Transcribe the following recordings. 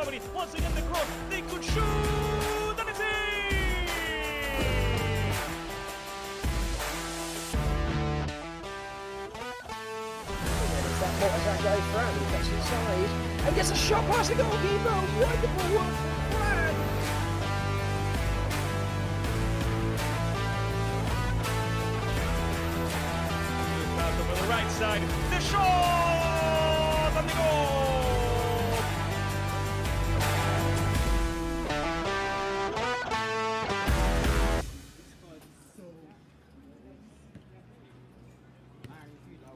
Germany. Once again the cross, they could shoot, and it's in! That Montezan goes round, he gets inside, and gets a shot past the goalkeeper. Wonderful one from Brad. Over the right side, the shot and the goal!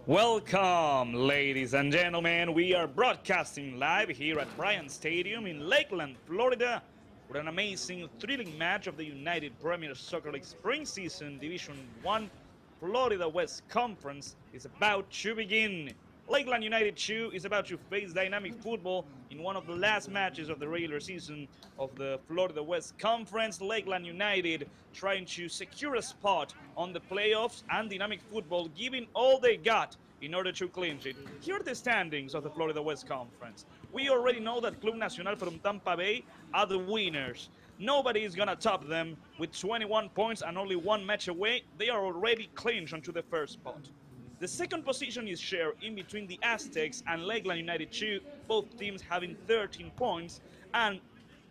Welcome, ladies and gentlemen. We are broadcasting live here at Bryant Stadium in Lakeland, Florida, with an amazing, thrilling match of the United Premier Soccer League Spring Season Division 1 Florida West Conference is about to begin. Lakeland United 2 is about to face Dynamic Futbol in one of the last matches of the regular season of the Florida West Conference. Lakeland United trying to secure a spot on the playoffs, and Dynamic Futbol giving all they got in order to clinch it. Here are the standings of the Florida West Conference. We already know that Club Nacional from Tampa Bay are the winners. Nobody is gonna top them with 21 points and only one match away. They are already clinched onto the first spot. The second position is shared in between the Aztecs and Lakeland United 2, both teams having 13 points. And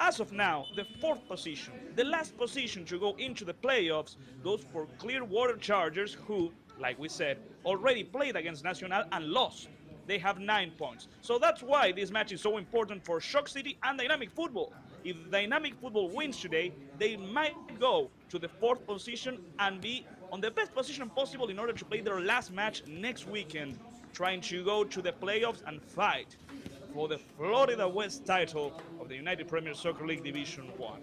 as of now, the fourth position, the last position to go into the playoffs, goes for Clearwater Chargers, who, like we said, already played against Nacional and lost. They have 9 points. So that's why this match is so important for Shock City and Dynamic Futbol. If Dynamic Futbol wins today, they might go to the fourth position and be on the best position possible in order to play their last match next weekend, trying to go to the playoffs and fight for the Florida West title of the United Premier Soccer League Division 1.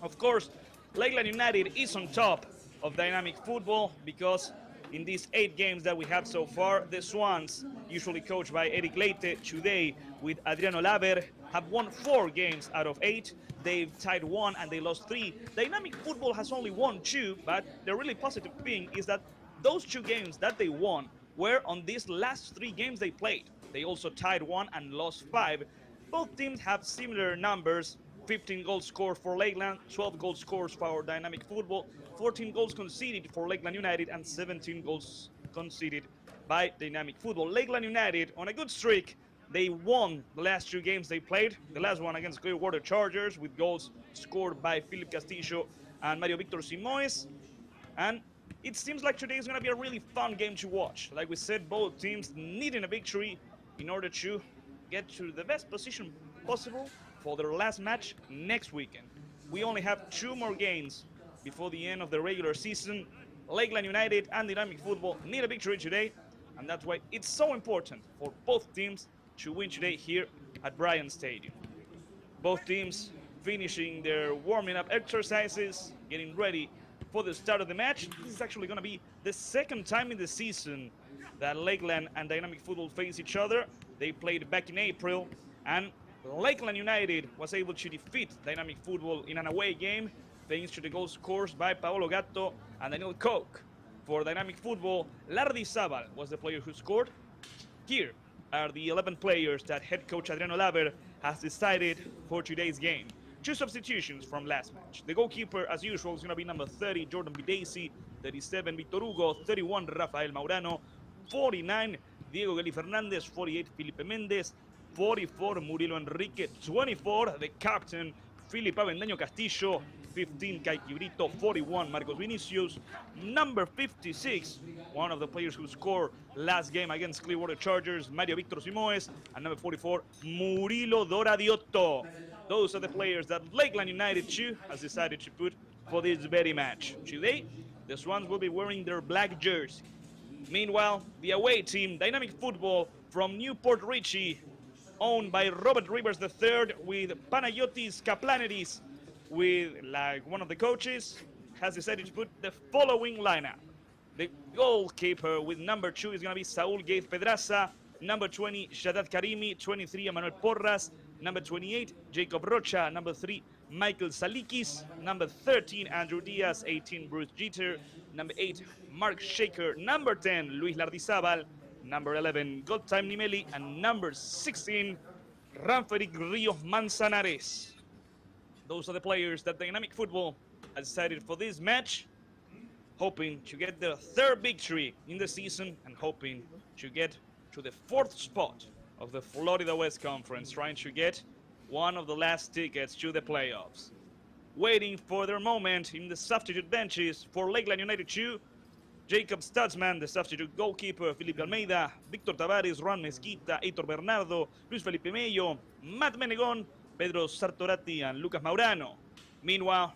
Of course, Lakeland United is on top of Dynamic Futbol because in these 8 games that we have so far, the Swans, usually coached by Eric Leite, today with Adriano Laver, have won 4 games out of 8. They've tied 1 and they lost 3. Dynamic Futbol has only won 2, but the really positive thing is that those 2 games that they won were on these last 3 games they played. They also tied 1 and lost 5. Both teams have similar numbers. 15 goals scored for Lakeland, 12 goals scored for Dynamic Futbol, 14 goals conceded for Lakeland United, and 17 goals conceded by Dynamic Futbol. Lakeland United on a good streak. They won the last 2 games they played. The last one against Clearwater Chargers with goals scored by Philip Castillo and Mario Victor Simoes. And it seems like today is going to be a really fun game to watch. Like we said, both teams needing a victory in order to get to the best position possible for their last match next weekend. We only have 2 more games before the end of the regular season. Lakeland United and Dynamic Futbol need a victory today, and that's why it's so important for both teams to win today here at Bryant Stadium. Both teams finishing their warming up exercises, getting ready for the start of the match. This is actually going to be the second time in the season that Lakeland and Dynamic Futbol face each other. They played back in April, and Lakeland United was able to defeat Dynamic Futbol in an away game thanks to the goals scored by Paolo Gatto and Daniel Koch. For Dynamic Futbol, Lardizábal was the player who scored. Here are the 11 players that head coach Adriano Laver has decided for today's game. 2 substitutions from last match. The goalkeeper, as usual, is going to be number 30, Jordan Bidesi, 37, Victor Hugo, 31, Rafael Maurano, 49, Diego Geli Fernandez, 48, Felipe Méndez, 44, Murilo Enrique, 24, the captain, Filipe Avendaño Castillo, 15, Kaiki Brito, 41, Marcos Vinicius, number 56, one of the players who scored last game against Clearwater Chargers, Mario Victor Simoes, and number 44, Murilo Doradiotto. Those are the players that Lakeland United 2 has decided to put for this very match. Today, the Swans will be wearing their black jersey. Meanwhile, the away team, Dynamic Futbol from Newport Richie, owned by Robert Rivers III, with Panayotis Kaplanidis, with like one of the coaches, has decided to put the following lineup. The goalkeeper with number 2 is going to be Saúl Gaith Pedraza, number 20, Shaddad Karimi, 23, Manuel Porras, number 28, Jacob Rocha, number 3, Michael Salikis, number 13, Andrew Diaz, 18, Bruce Jeter, number 8, Mark Shaker, number 10, Luis Lardizábal, number 11, Godtime Nimeli, and number 16, Ranferic Ríos Manzanares. Those are the players that Dynamic Football has decided for this match, hoping to get their third victory in the season and hoping to get to the fourth spot of the Florida West Conference, trying to get one of the last tickets to the playoffs. Waiting for their moment in the substitute benches for Lakeland United 2, Jacob Stutzman, the substitute goalkeeper, Felipe Almeida, Víctor Tavares, Juan Mezquita, Heitor Bernardo, Luis Felipe Mello, Matt Menegon, Pedro Sartorati, and Lucas Maurano. Meanwhile,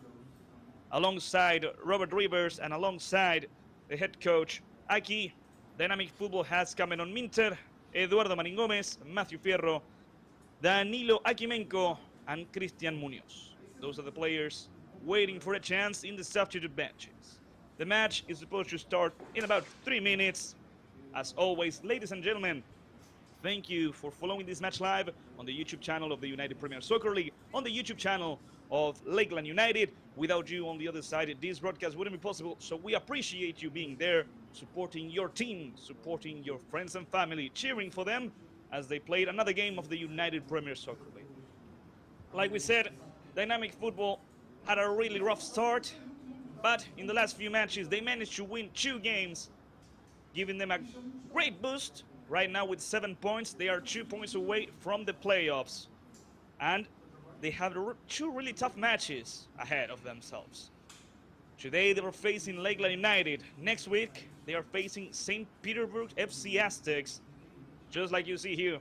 alongside Robert Rivers and alongside the head coach Aki, Dynamic Football has Cameron Minter, Eduardo Marín Gómez, Matthew Fierro, Danilo Akimenko, and Cristian Munoz. Those are the players waiting for a chance in the substitute benches. The match is supposed to start in about 3 minutes. As always, ladies and gentlemen, thank you for following this match live on the YouTube channel of the United Premier Soccer League, on the YouTube channel of Lakeland United. Without you on the other side, this broadcast wouldn't be possible, so we appreciate you being there, supporting your team, supporting your friends and family, cheering for them as they played another game of the United Premier Soccer League. Like we said, Dynamic Football had a really rough start, but in the last few matches they managed to win 2 games, giving them a great boost. Right now with 7 points, they are 2 points away from the playoffs, and they have 2 really tough matches ahead of themselves. Today they were facing Lakeland United. Next week they are facing St. Petersburg FC Aztecs, just like you see here,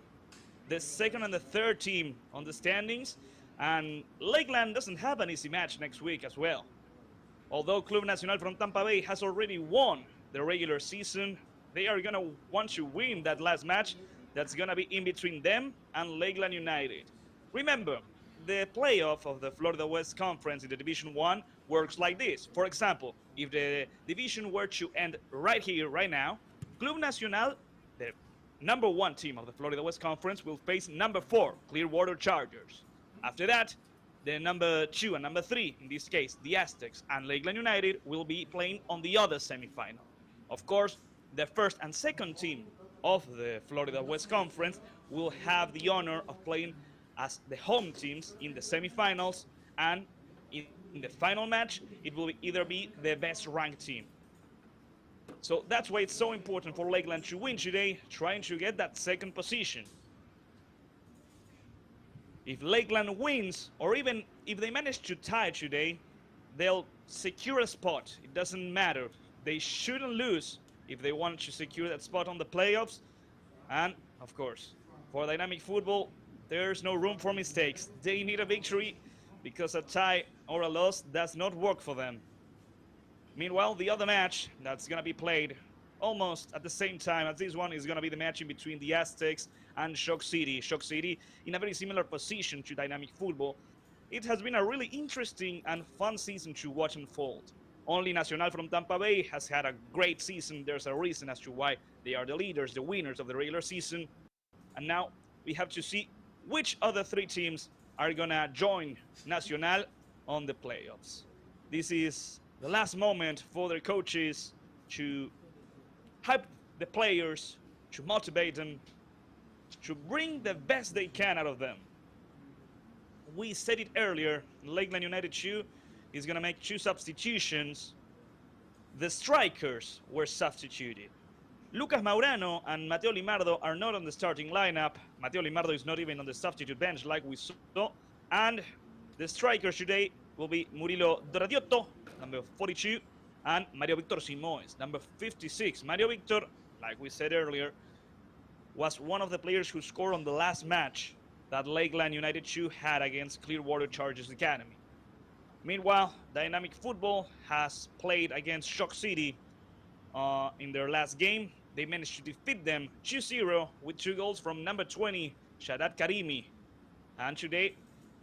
the second and the third team on the standings. And Lakeland doesn't have an easy match next week as well. Although Club Nacional from Tampa Bay has already won the regular season, they are going to want to win that last match that's going to be in between them and Lakeland United. Remember, the playoff of the Florida West Conference in the Division 1 works like this. For example, if the division were to end right here, right now, Club Nacional, the number 1 team of the Florida West Conference, will face number 4, Clearwater Chargers. After that, the number 2 and number 3, in this case, the Aztecs and Lakeland United, will be playing on the other semifinal. Of course, the first and second team of the Florida West Conference will have the honor of playing as the home teams in the semifinals, and in the final match, it will either be the best ranked team. So that's why it's so important for Lakeland to win today, trying to get that second position. If Lakeland wins, or even if they manage to tie today, they'll secure a spot. It doesn't matter. They shouldn't lose if they want to secure that spot on the playoffs. And, of course, for Dynamic Football, there's no room for mistakes. They need a victory because a tie or a loss does not work for them. Meanwhile, the other match that's going to be played almost at the same time as this one is going to be the match in between the Aztecs and Shock City. Shock City in a very similar position to Dynamic Football. It has been a really interesting and fun season to watch unfold. Only Nacional from Tampa Bay has had a great season. There's a reason as to why they are the leaders, the winners of the regular season. And now we have to see which other 3 teams are going to join Nacional on the playoffs. This is the last moment for their coaches to hype the players, to motivate them, to bring the best they can out of them. We said it earlier, Lakeland United 2 is going to make 2 substitutions. The strikers were substituted. Lucas Maurano and Mateo Limardo are not on the starting lineup. Mateo Limardo is not even on the substitute bench like we saw. And the strikers today will be Murilo Doradiotto, number 42, and Mario Victor Simoes, number 56. Mario Victor, like we said earlier, was one of the players who scored on the last match that Lakeland United 2 had against Clearwater Chargers Academy. Meanwhile, Dynamic Football has played against Shock City in their last game. They managed to defeat them 2-0 with 2 goals from number 20, Shadat Karimi. And today,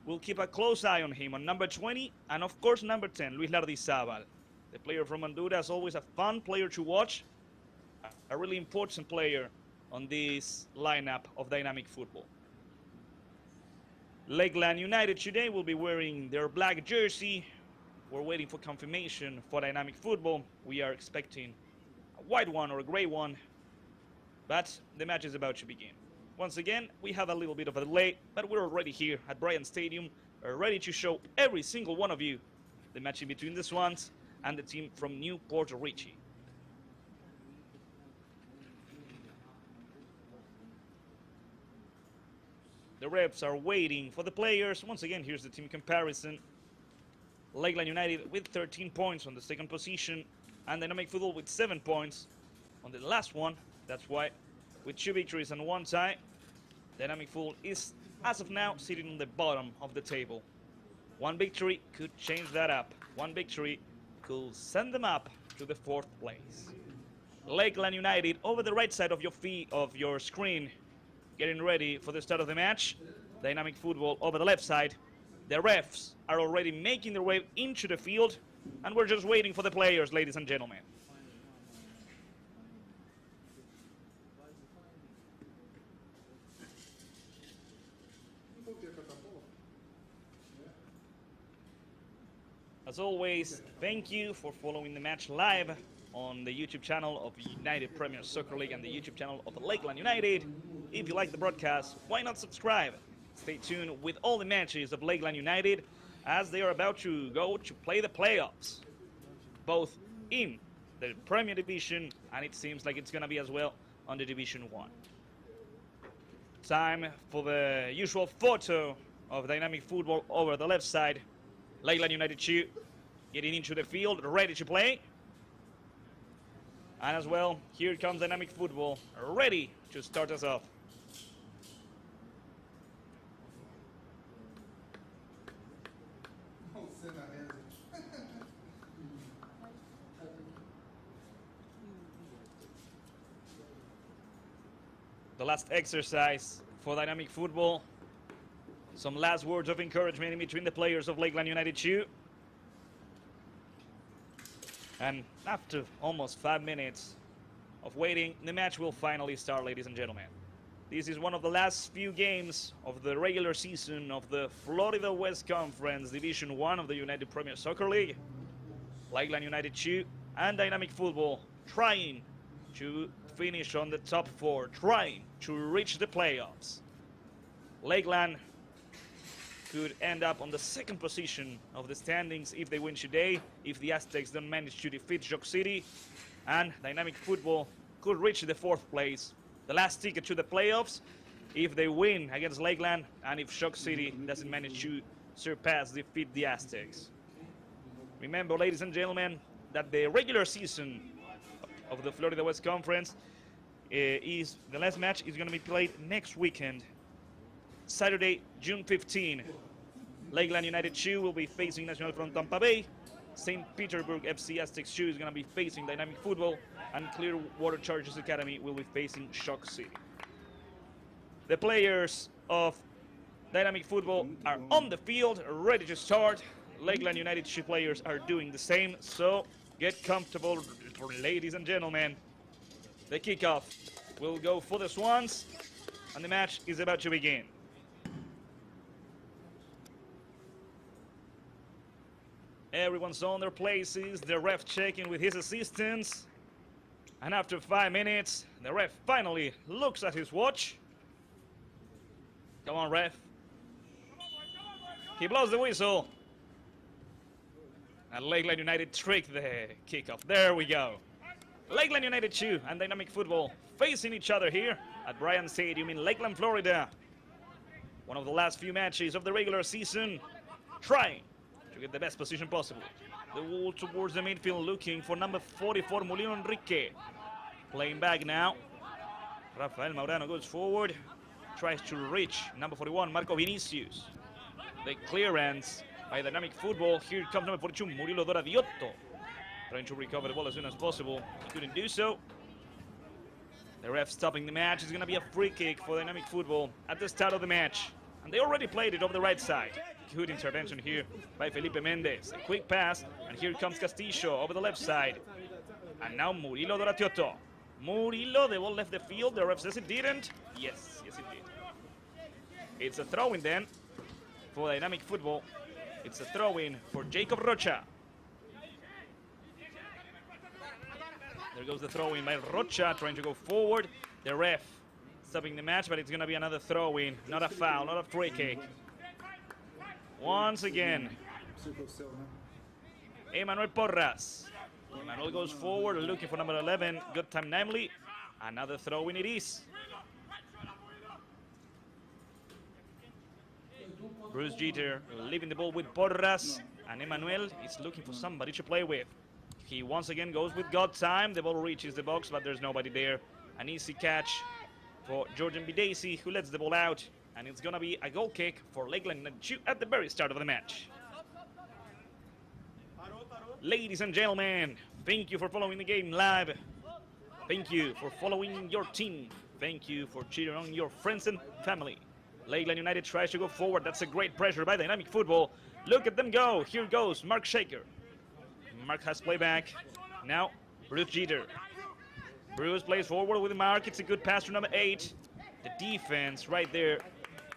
we'll keep a close eye on him, on number 20, and of course number 10, Luis Lardizabal. The player from Honduras, always a fun player to watch, a really important player on this lineup of Dynamic Football. Lakeland United today will be wearing their black jersey. We're waiting for confirmation for Dynamic Football. We are expecting a white one or a gray one, but the match is about to begin. Once again, we have a little bit of a delay, but we're already here at Bryant Stadium, ready to show every single one of you the match in between the Swans and the team from New Puerto Rico. The refs are waiting for the players. Once again, here's the team comparison. Lakeland United with 13 points on the second position, and Dynamic Futbol with 7 points on the last one. That's why, with 2 victories and 1 tie, Dynamic Futbol is, as of now, sitting on the bottom of the table. 1 victory could change that up. 1 victory could send them up to the 4th place. Lakeland United over the right side of your screen, getting ready for the start of the match. Dynamic Futbol over the left side. The refs are already making their way into the field, and we're just waiting for the players, ladies and gentlemen. As always, thank you for following the match live on the YouTube channel of United Premier Soccer League and the YouTube channel of Lakeland United. If you like the broadcast, why not subscribe? Stay tuned with all the matches of Lakeland United as they are about to go to play the playoffs, both in the Premier Division, and it seems like it's going to be as well on the Division 1. Time for the usual photo of Dynamic Futbol over the left side. Lakeland United 2 getting into the field, ready to play. And as well, here comes Dynamic Futbol, ready to start us off. The last exercise for Dynamic Futbol. Some last words of encouragement in between the players of Lakeland United 2. And after almost 5 minutes of waiting, the match will finally start, ladies and gentlemen. This is one of the last few games of the regular season of the Florida West Conference Division 1 of the United Premier Soccer League. Lakeland United 2 and Dynamic Futbol trying to finish on the top 4, trying to reach the playoffs. Lakeland could end up on the 2nd position of the standings if they win today, if the Aztecs don't manage to defeat Shock City, and Dynamic Futbol could reach the 4th place, the last ticket to the playoffs, if they win against Lakeland and if Shock City doesn't manage to defeat the Aztecs. Remember, ladies and gentlemen, that the regular season of the Florida West Conference the last match is going to be played next weekend, Saturday, June 15. Lakeland United 2 will be facing Nacional from Tampa Bay. St. Petersburg FC Aztecs 2 is going to be facing Dynamic Futbol, and Clearwater Chargers Academy will be facing Shock City. The players of Dynamic Futbol are on the field, ready to start. Lakeland United 2 players are doing the same, so get comfortable, ladies and gentlemen. The kickoff will go for the Swans, and the match is about to begin. Everyone's on their places, the ref checking with his assistants. And after 5 minutes, the ref finally looks at his watch. Come on, ref. He blows the whistle. And Lakeland United tricked the kickoff. There we go. Lakeland United 2 and Dynamic Futbol facing each other here at Bryant Stadium in Lakeland, Florida. One of the last few matches of the regular season, trying to get the best position possible. The wall towards the midfield, looking for number 44, Mulino Enrique. Playing back now. Rafael Maurano goes forward, tries to reach number 41, Marco Vinicius. The clearance by Dynamic Futbol. Here comes number 42, Murilo Doradiotto. Trying to recover the ball as soon as possible. He couldn't do so. The ref stopping the match. It's going to be a free kick for Dynamic Futbol at the start of the match. And they already played it over the right side. Good intervention here by Felipe Mendez. A quick pass, and here comes Castillo over the left side. And now Murilo Doradiotto. Murilo, the ball left the field. The ref says it didn't. Yes, it did. It's a throw-in then for Dynamic Futbol. It's a throw-in for Jacob Rocha. There goes the throw-in by Rocha, trying to go forward. The ref stopping the match, but it's going to be another throw-in, not a foul, not a free kick. Once again, Emmanuel Porras. Emmanuel goes forward, looking for number 11. Good time, namely. Another throw-in it is. Bruce Jeter leaving the ball with Porras, and Emmanuel is looking for somebody to play with. He once again goes with God time. The ball reaches the box, but there's nobody there. An easy catch for Jordan Bidesi, who lets the ball out, and it's going to be a goal kick for Lakeland at the very start of the match. Ladies and gentlemen, thank you for following the game live. Thank you for following your team. Thank you for cheering on your friends and family. Lakeland United tries to go forward. That's a great pressure by Dynamic Futbol. Look at them go. Here goes Mark Shaker. Mark has playback. Now, Bruce Jeter. Bruce plays forward with Mark. It's a good pass to number 8. The defense right there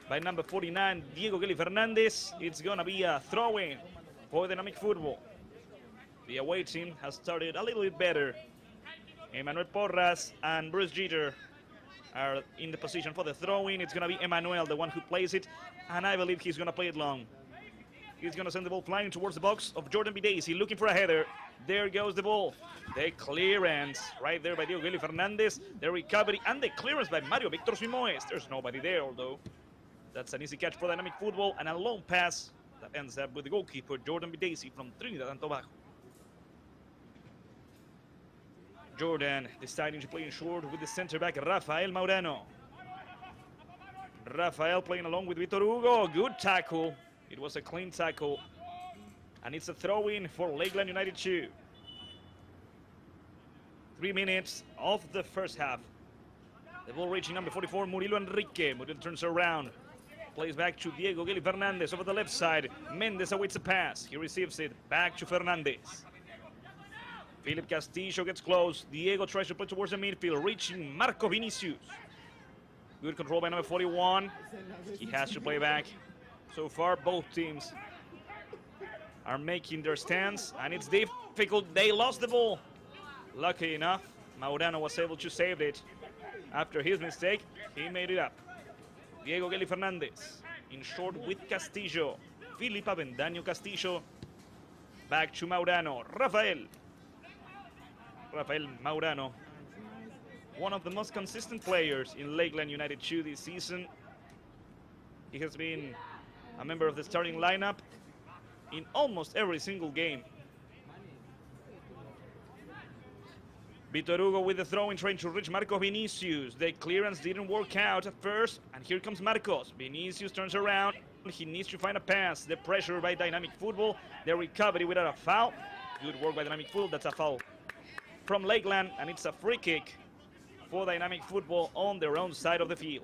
by number 49, Diego Kelly Fernandez. It's going to be a throw-in for Dynamic Futbol. The away team has started a little bit better. Emmanuel Porras and Bruce Jeter are in the position for the throw-in. It's going to be Emmanuel, the one who plays it, and I believe he's going to play it long. He's going to send the ball flying towards the box of Jordan Bidesi, looking for a header. There goes the ball. The clearance right there by Diego Kelly Fernandez. The recovery and the clearance by Mario Victor Simoes. There's nobody there, although. That's an easy catch for Dynamic Futbol, and a long pass that ends up with the goalkeeper, Jordan Bidesi from Trinidad and Tobago. Jordan deciding to play in short with the center back, Rafael Maurano. Rafael playing along with Vitor Hugo. Good tackle. It was a clean tackle. And it's a throw-in for Lakeland United 2. 3 minutes of the first half. The ball reaching number 44, Murilo Enrique. Murilo turns around. Plays back to Diego Kelly Fernandez over the left side. Mendes awaits a pass. He receives it. Back to Fernandez. Philip Castillo gets close. Diego tries to play towards the midfield, reaching Marco Vinicius. Good control by number 41. He has to play back. So far, both teams are making their stance, and it's difficult. They lost the ball. Lucky enough, Maurano was able to save it. After his mistake, he made it up. Diego Kelly Fernandez in short with Castillo. Philip Avendaño Castillo. Back to Maurano. Rafael Maurano, one of the most consistent players in Lakeland United 2 this season. He has been a member of the starting lineup in almost every single game. Vitor Hugo with the throw-in, trying to reach Marcos Vinicius. The clearance didn't work out at first, and here comes Marcos. Vinicius turns around. He needs to find a pass. The pressure by Dynamic Futbol. The recovery without a foul. Good work by Dynamic Futbol. That's a foul from Lakeland, and it's a free kick for Dynamic Futbol on their own side of the field.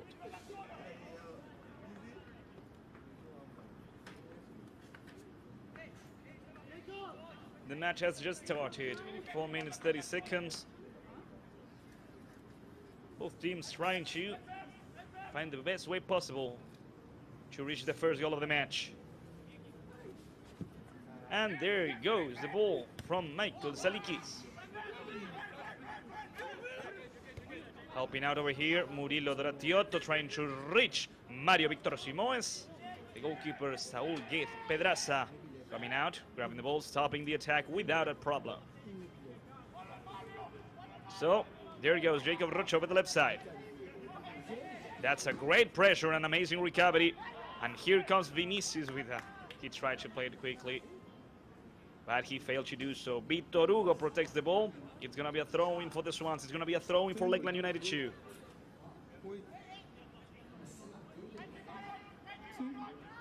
The match has just started. 4 minutes, 30 seconds. Both teams trying to find the best way possible to reach the first goal of the match. And there goes the ball from Michael Salikis. Helping out over here, Murilo Dratioto trying to reach Mario Victor Simoes. The goalkeeper, Saul Guez Pedraza, coming out, grabbing the ball, stopping the attack without a problem. So, there goes Jacob Rocha over the left side. That's a great pressure and amazing recovery. And here comes Vinicius with a... He tried to play it quickly, but he failed to do so. Vitor Hugo protects the ball. It's going to be a throw-in for the Swans. It's going to be a throw-in for Lakeland United 2.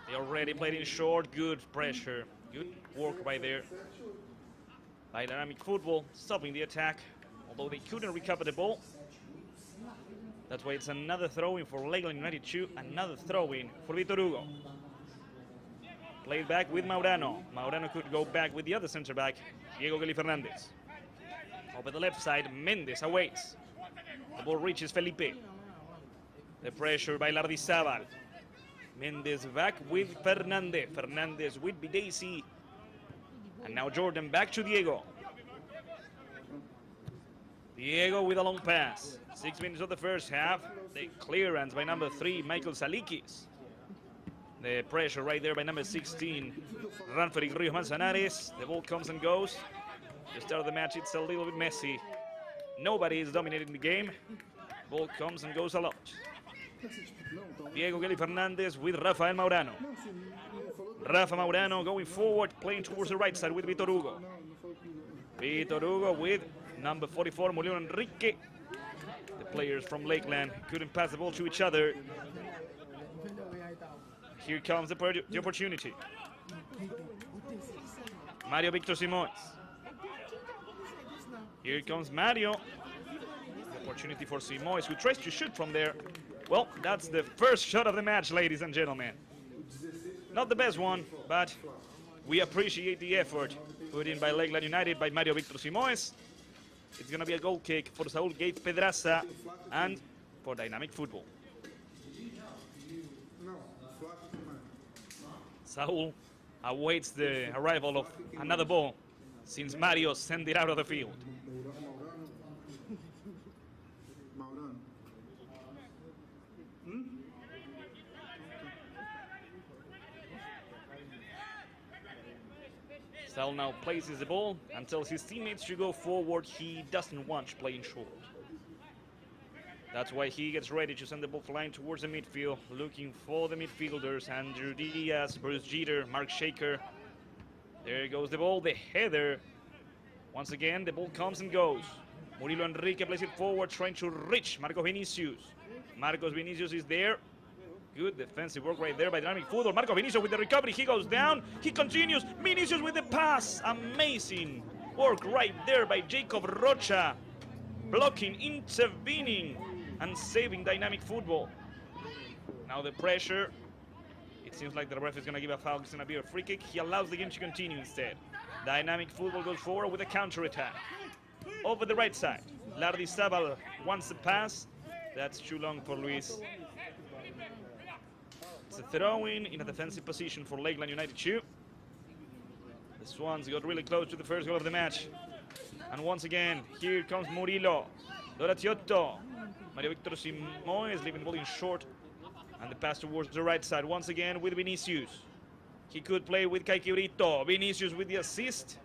They already played in short. Good pressure. Good work right there by Dynamic Futbol, stopping the attack, although they couldn't recover the ball. That's why it's another throw-in for Lakeland United 2. Another throw-in for Vitor Hugo. Played back with Maurano. Maurano could go back with the other center back, Diego Kelly Fernandez. Over the left side, Mendes awaits. The ball reaches Felipe. The pressure by Lardizabal. Mendes back with Fernandez. Fernandez with Bidesi. And now Jordan back to Diego. Diego with a long pass. 6 minutes of the first half. The clearance by number 3, Michael Salikis. The pressure right there by number 16, Ranferi Rios Manzanares. The ball comes and goes. The start of the match, it's a little bit messy. Nobody is dominating the game. Ball comes and goes a lot. Diego Geli Fernandez with Rafael Maurano. Rafa Maurano going forward, playing towards the right side with Vitor Hugo. Vitor Hugo with number 44, Murilo Enrique. The players from Lakeland couldn't pass the ball to each other. Here comes the opportunity. Mario Victor Simoes. Here comes Mario. The opportunity for Simoes, who tries to shoot from there. Well, that's the first shot of the match, ladies and gentlemen. Not the best one, but we appreciate the effort put in by Lakeland United by Mario Victor Simoes. It's going to be a goal kick for Saul Gates Pedraza and for Dynamic Futbol. Saul awaits the arrival of another ball since Mario sent it out of the field. Saul now places the ball and tells his teammates to go forward. He doesn't want playing short. That's why he gets ready to send the ball flying towards the midfield, looking for the midfielders. Andrew Diaz, Bruce Jeter, Mark Shaker. There goes the ball, the header. Once again, the ball comes and goes. Murilo Enrique plays it forward, trying to reach Marcos Vinicius. Marcos Vinicius is there. Good defensive work right there by Dynamic Futbol. Marcos Vinicius with the recovery. He goes down. He continues. Vinicius with the pass. Amazing work right there by Jacob Rocha. Blocking, intervening, and saving Dynamic Futbol. Now the pressure. It seems like the ref is going to give a foul. It's going to be a free kick. He allows the game to continue instead. Dynamic Futbol goes forward with a counter-attack. Over the right side. Lardizabal wants the pass. That's too long for Luis. It's a throw-in in a defensive position for Lakeland United 2. The Swans got really close to the first goal of the match. And once again, here comes Murillo. Doratiotto. Mario Victor Simoes leaving the ball in short. And the pass towards the right side. Once again with Vinicius. He could play with Kaiki Brito. Vinicius with the assist.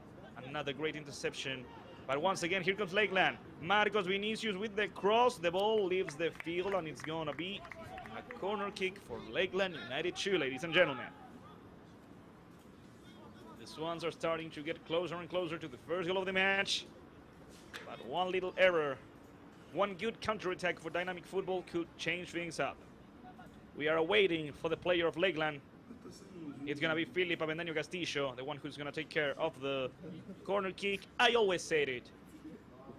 Another great interception. But once again, here comes Lakeland. Marcos Vinicius with the cross. The ball leaves the field and it's going to be a corner kick for Lakeland United 2, ladies and gentlemen. The Swans are starting to get closer and closer to the first goal of the match. But one little error, one good counter-attack for Dynamic Futbol could change things up. We are waiting for the player of Lakeland. It's going to be Filipe Avendaño Castillo, the one who's going to take care of the corner kick. I always said it.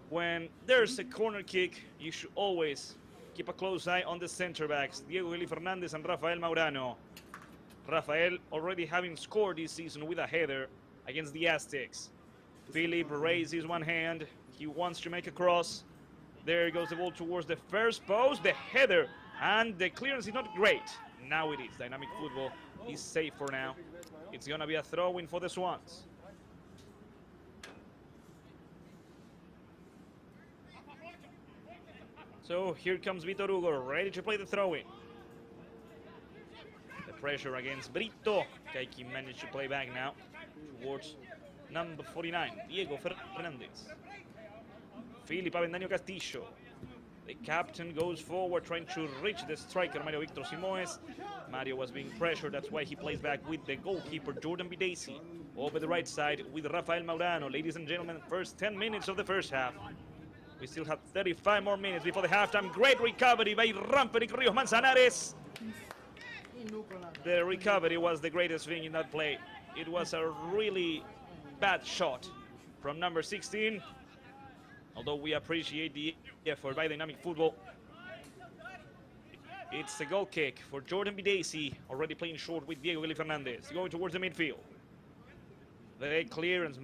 When there's a corner kick, you should always keep a close eye on the center backs, Diego Geli Fernandez and Rafael Maurano. Rafael already having scored this season with a header against the Aztecs. Philip raises one hand. He wants to make a cross. There goes the ball towards the first post. The header and the clearance is not great. Now it is. Dynamic Futbol is safe for now. It's going to be a throw-in for the Swans. So here comes Vitor Hugo, ready to play the throw-in. The pressure against Brito. Kaiki managed to play back now towards number 49, Diego Fernandez. Filipe Avendaño Castillo. The captain goes forward, trying to reach the striker, Mario Victor Simoes. Mario was being pressured, that's why he plays back with the goalkeeper, Jordan Bidesi. Over the right side with Rafael Maurano. Ladies and gentlemen, first 10 minutes of the first half. We still have 35 more minutes before the halftime. Great recovery by Ranferi Rios Manzanares. The recovery was the greatest thing in that play. It was a really bad shot from number 16. Although we appreciate the effort by Dynamic Futbol. It's a goal kick for Jordan Bidesi, already playing short with Diego Geli Fernandez, going towards the midfield. The clearance.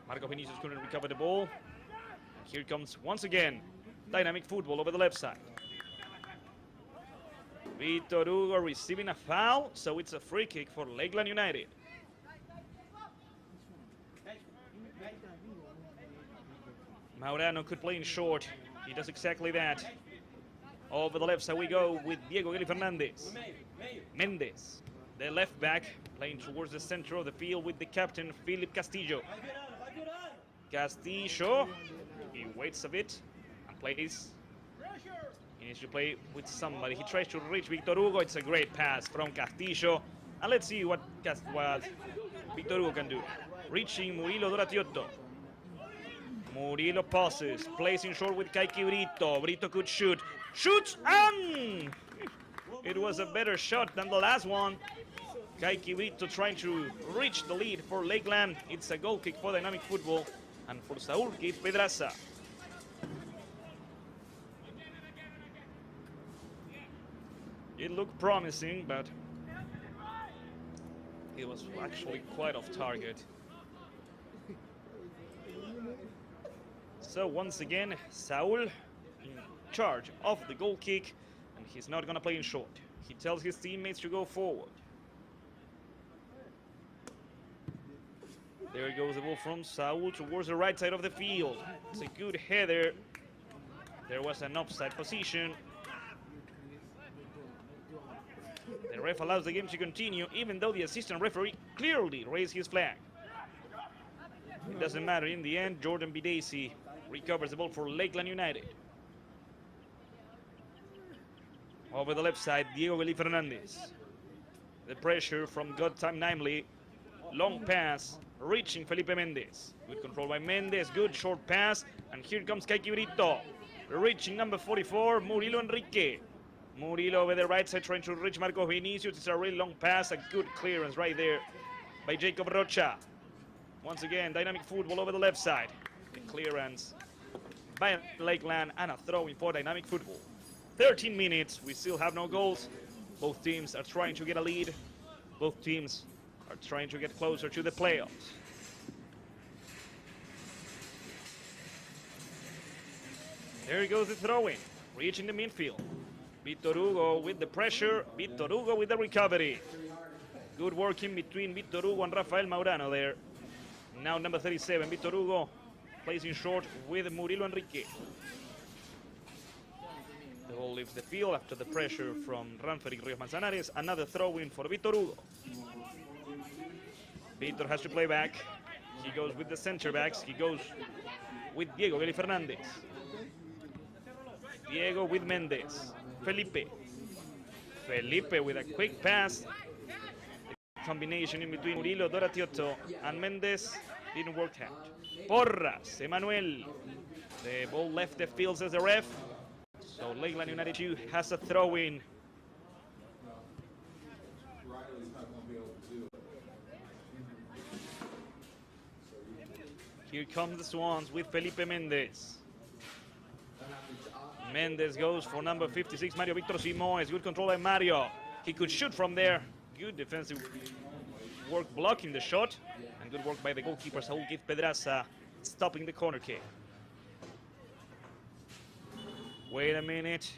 Marcos Vinicius couldn't recover the ball. Here comes once again Dynamic Futbol over the left side. Vitor Hugo receiving a foul, so it's a free kick for Lakeland United. Maurano could play in short. He does exactly that. Over the left side we go with Diego Geli Fernandez. Mendes, the left back, playing towards the center of the field with the captain, Philip Castillo. Castillo, he waits a bit and plays. He needs to play with somebody. He tries to reach Victor Hugo. It's a great pass from Castillo. And let's see what Victor Hugo can do. Reaching Murilo Doratiotto. Murilo passes, plays in short with Kaiki Brito. Brito could shoot. Shoots, and it was a better shot than the last one. Kaiki Brito trying to reach the lead for Lakeland. It's a goal kick for Dynamic Futbol. And for Saúl Keith Pedraza. It looked promising, but it was actually quite off target. So once again, Saúl in charge of the goal kick, and he's not gonna play in short. He tells his teammates to go forward. There goes the ball from Saúl towards the right side of the field. It's a good header. There was an offside position. The ref allows the game to continue, even though the assistant referee clearly raised his flag. It doesn't matter in the end. Jordan Bidesi recovers the ball for Lakeland United. Over the left side, Diego Geli Fernandez. The pressure from Godtime Nimely. Long pass, reaching Felipe Mendes. Good control by Mendes, good short pass. And here comes Kaiki Brito. Reaching number 44, Murilo Enrique. Murilo over the right side trying to reach Marcos Vinicius. It's a really long pass, a good clearance right there by Jacob Rocha. Once again, Dynamic Futbol over the left side. The clearance by Lakeland and a throw-in for Dynamic Futbol. 13 minutes, we still have no goals. Both teams are trying to get a lead. Both teams are trying to get closer to the playoffs. There goes the throw-in, reaching the midfield. Victor Hugo with the pressure, Victor Hugo with the recovery. Good work in between Victor Hugo and Rafael Maurano there. Now number 37, Victor Hugo, plays in short with Murilo Enrique. The ball leaves the field after the pressure from Ranferic Rios Manzanares. Another throw-in for Victor Hugo. Victor has to play back. He goes with the center backs. He goes with Diego Geli Fernandez. Diego with Mendes. Felipe with a quick pass. The combination in between Murilo Doratiotto and Mendes didn't work out. Porras, Emmanuel. The ball left the field, says the ref. So Lakeland United 2 has a throw-in. Here comes the Swans with Felipe Mendes. Mendes goes for number 56, Mario Victor Simoes. Good control by Mario. He could shoot from there. Good defensive work blocking the shot. And good work by the goalkeeper, Saúl Keith Pedraza, stopping the corner kick. Wait a minute.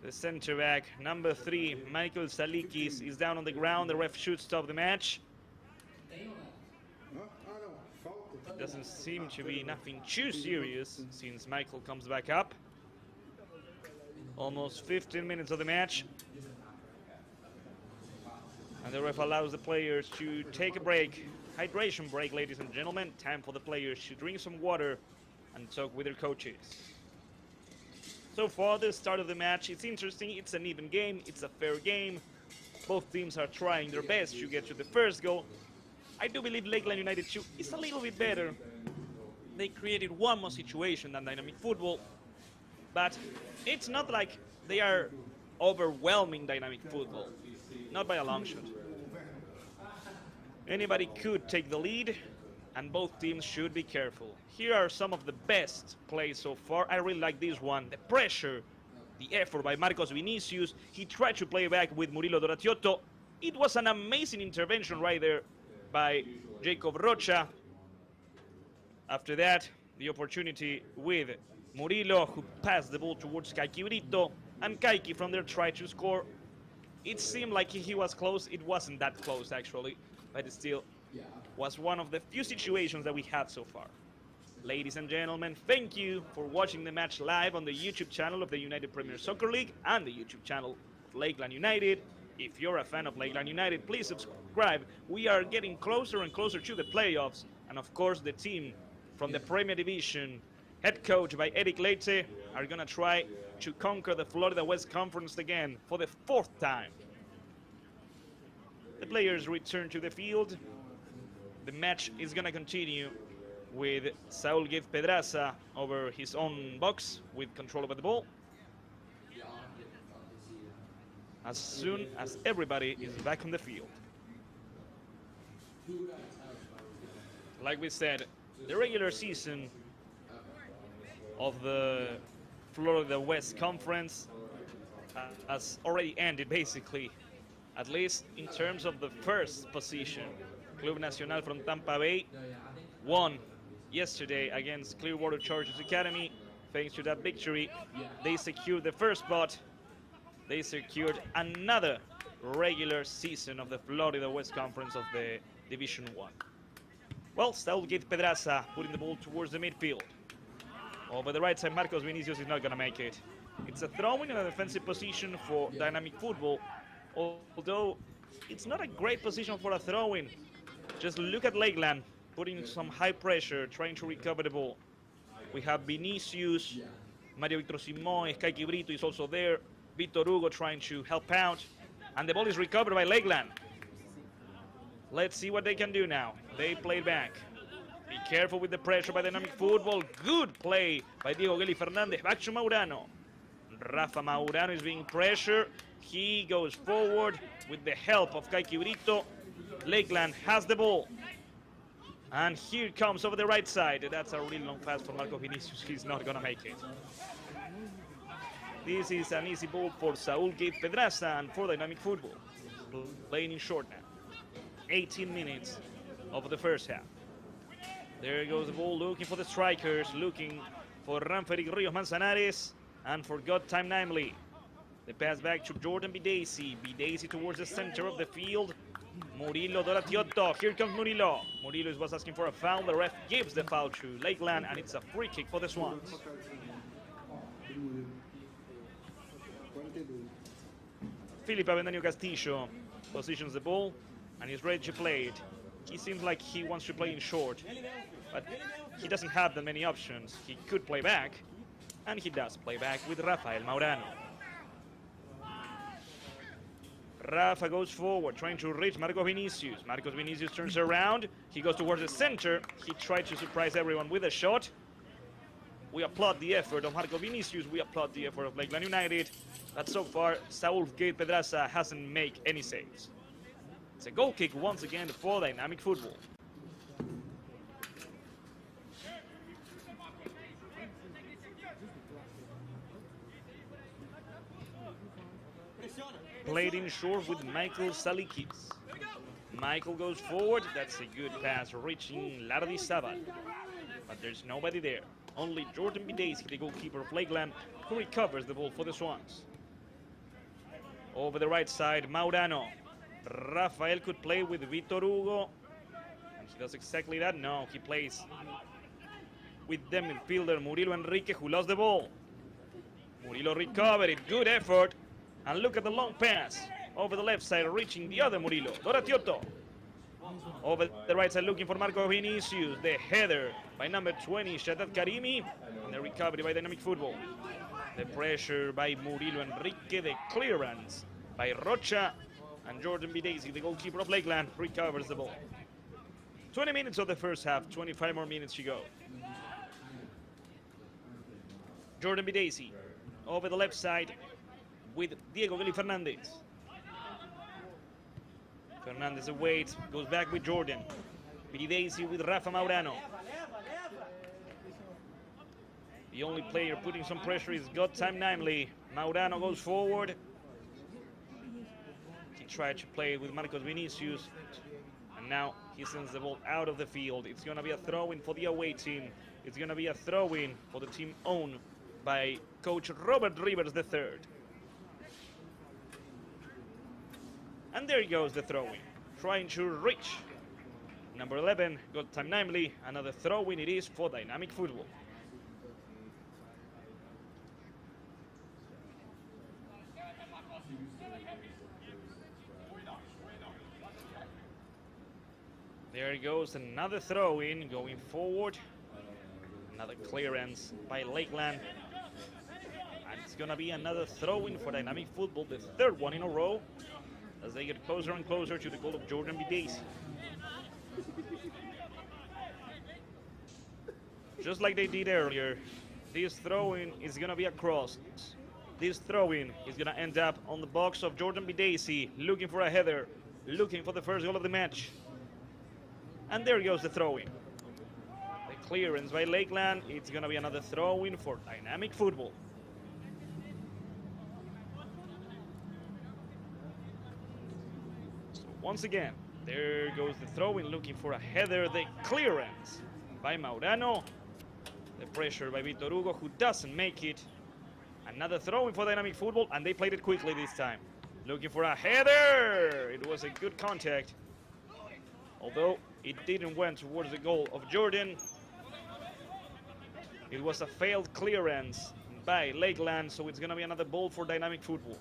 The center back, number 3, Michael Salikis, is down on the ground. The ref should stop the match. It doesn't seem to be nothing too serious since Michael comes back up. Almost 15 minutes of the match. And the ref allows the players to take a break. Hydration break, ladies and gentlemen. Time for the players to drink some water and talk with their coaches. So far, the start of the match, it's interesting. It's an even game. It's a fair game. Both teams are trying their best to get to the first goal. I do believe Lakeland United 2 is a little bit better. They created one more situation than Dynamic Futbol, but it's not like they are overwhelming Dynamic Futbol. Not by a long shot. Anybody could take the lead, and both teams should be careful. Here are some of the best plays so far. I really like this one. The pressure, the effort by Marcos Vinicius. He tried to play back with Murilo Doratiotto. It was an amazing intervention right there by Jacob Rocha. After that, the opportunity with Murilo, who passed the ball towards Kaiki Brito, and Kaiki from there tried to score. It seemed like he was close. It wasn't that close, actually, but it still was one of the few situations that we had so far. Ladies and gentlemen, thank you for watching the match live on the YouTube channel of the United Premier Soccer League and the YouTube channel of Lakeland United. If you're a fan of Lakeland United, please subscribe. We are getting closer and closer to the playoffs. And of course, the team from the Premier Division, head coach by Eric Leite, are going to try to conquer the Florida West Conference again for the 4th time. The players return to the field. The match is going to continue with Saúl Gif Pedraza over his own box with control over the ball. As soon as everybody is back on the field. Like we said, the regular season of the Florida West Conference has already ended, basically, at least in terms of the first position. Club Nacional from Tampa Bay won yesterday against Clearwater Chargers Academy. Thanks to that victory, they secured the first spot. They secured another regular season of the Florida West Conference of the Division 1. Well, Saúl Gif Pedraza putting the ball towards the midfield. Over the right side, Marcos Vinicius is not going to make it. It's a throw-in in a defensive position for dynamic football, although it's not a great position for a throw-in. Just look at Lakeland putting some high pressure, trying to recover the ball. We have Vinicius, Mario Victor Simón, Sky Brito is also there. Vitor Hugo trying to help out, and the ball is recovered by Lakeland. Let's see what they can do now. They play back. Be careful with the pressure by dynamic football. Good play by Diego Geli Fernandez. Back to Maurano. Rafa Maurano is being pressured. He goes forward with the help of Sky Brito. Lakeland has the ball. And here comes over the right side. That's a really long pass for Marcos Vinicius. He's not going to make it. This is an easy ball for Saúl Gif Pedraza and for dynamic football. Playing in short now. 18 minutes of the first half. There goes the ball, looking for the strikers, looking for Ranferic Rios Manzanares and for God Time Nimely. The pass back to Jordan Bidesi. Bidesi towards the center of the field. Murillo Doratiotto. Here comes Murillo. Murillo was asking for a foul. The ref gives the foul to Lakeland, and it's a free kick for the Swans. Filipe Avendaño Castillo positions the ball and he's ready to play it. He seems like he wants to play in short, but he doesn't have that many options. He could play back, and he does play back with Rafael Maurano. Rafa goes forward, trying to reach Marcos Vinicius. Marcos Vinicius turns around. He goes towards the center. He tried to surprise everyone with a shot. We applaud the effort of Marcos Vinicius. We applaud the effort of Lakeland United. But so far, Saúl Gif Pedraza hasn't made any saves. It's a goal kick once again for dynamic football. Played in short with Michael Salikis. Michael goes forward. That's a good pass reaching Lardizábal. But there's nobody there. Only Jordan Bidesi, the goalkeeper of Lakeland, who recovers the ball for the Swans. Over the right side, Maurano. Rafael could play with Vitor Hugo. And he does exactly that. No, he plays with the midfielder Murilo Enrique, who lost the ball. Murillo recovered it. Good effort. And look at the long pass. Over the left side, reaching the other Murillo. Doratiotto. Over the right side, looking for Marcos Vinicius. The header by number 20, Shaddad Karimi. And the recovery by dynamic football. The pressure by Murilo Enrique. The clearance by Rocha. And Jordan Bidesi, the goalkeeper of Lakeland, recovers the ball. 20 minutes of the first half, 25 more minutes to go. Jordan Bidesi over the left side with Diego Geli Fernandez. Fernandez awaits, goes back with Jordan. Bidesi with Rafa Maurano. The only player putting some pressure is God Time Nimely. Maurano goes forward. He tried to play with Marcos Vinicius, and now he sends the ball out of the field. It's going to be a throw-in for the away team. It's going to be a throw-in for the team owned by coach Robert Rivers III. And there goes the throw-in, trying to reach Number 11 got time namely. Another throw-in it is for Dynamic Futbol. There goes another throw-in going forward. Another clearance by Lakeland. And it's going to be another throw-in for Dynamic Futbol, the third one in a row, as they get closer and closer to the goal of Jordan Bidesi. Just like they did earlier, this throw-in is going to be a cross. This throw-in is going to end up on the box of Jordan Bidesi, looking for a header, looking for the first goal of the match. And there goes the throw-in. The clearance by Lakeland. It's going to be another throw-in for Dynamic Futbol. So once again, there goes the throw-in, looking for a header. The clearance by Maurano. The pressure by Vitor Hugo, who doesn't make it. Another throw-in for Dynamic Futbol, and they played it quickly this time. Looking for a header. It was a good contact, although it didn't went towards the goal of Jordan. It was a failed clearance by Lakeland, so it's going to be another ball for Dynamic Futbol.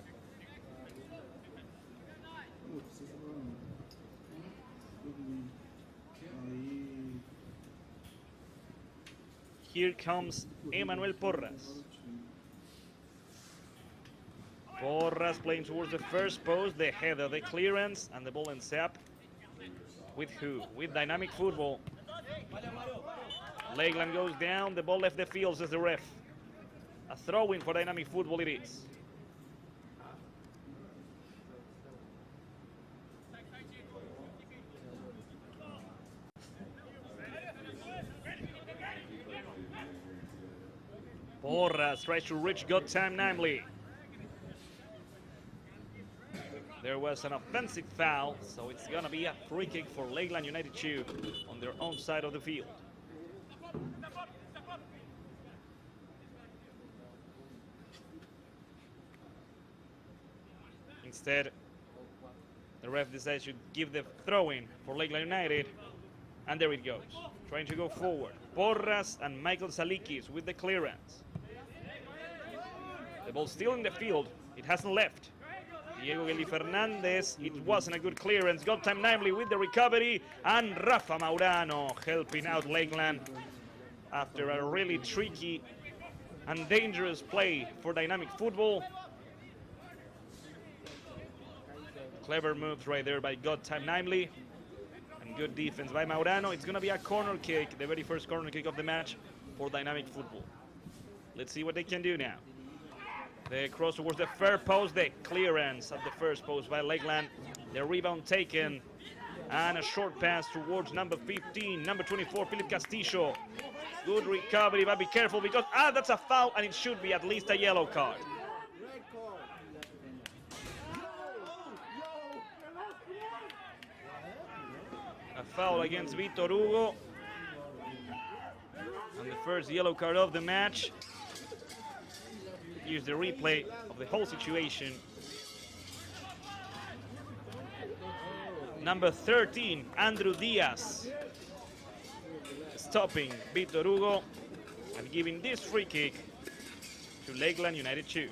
Here comes Emmanuel Porras. Porras playing towards the first post, the header, the clearance, and the ball ends up with who? With Dynamic Futbol. Lakeland goes down, the ball left the field, says the ref. A throw-in for Dynamic Futbol it is. Porras tries to reach God time namely. There was an offensive foul, so it's gonna be a free kick for Lakeland United 2 on their own side of the field. Instead, the ref decides to give the throw-in for Lakeland United, and there it goes. Trying to go forward. Porras and Michael Salikis with the clearance. The ball still in the field. It hasn't left. Diego Geli Fernandez, it wasn't a good clearance. Got time namely with the recovery. And Rafa Maurano helping out Lakeland after a really tricky and dangerous play for Dynamic Futbol. Clever moves right there by God time namely. And good defense by Maurano. It's going to be a corner kick, the very first corner kick of the match for Dynamic Futbol. Let's see what they can do now. The cross towards the far post, the clearance at the first post by Lakeland. The rebound taken, and a short pass towards number 15, number 24, Philip Castillo. Good recovery, but be careful because, that's a foul, and it should be at least a yellow card. A foul against Vitor Hugo. And the first yellow card of the match. Here's the replay of the whole situation. Number 13, Andrew Diaz, stopping Vitor Hugo and giving this free kick to Lakeland United 2.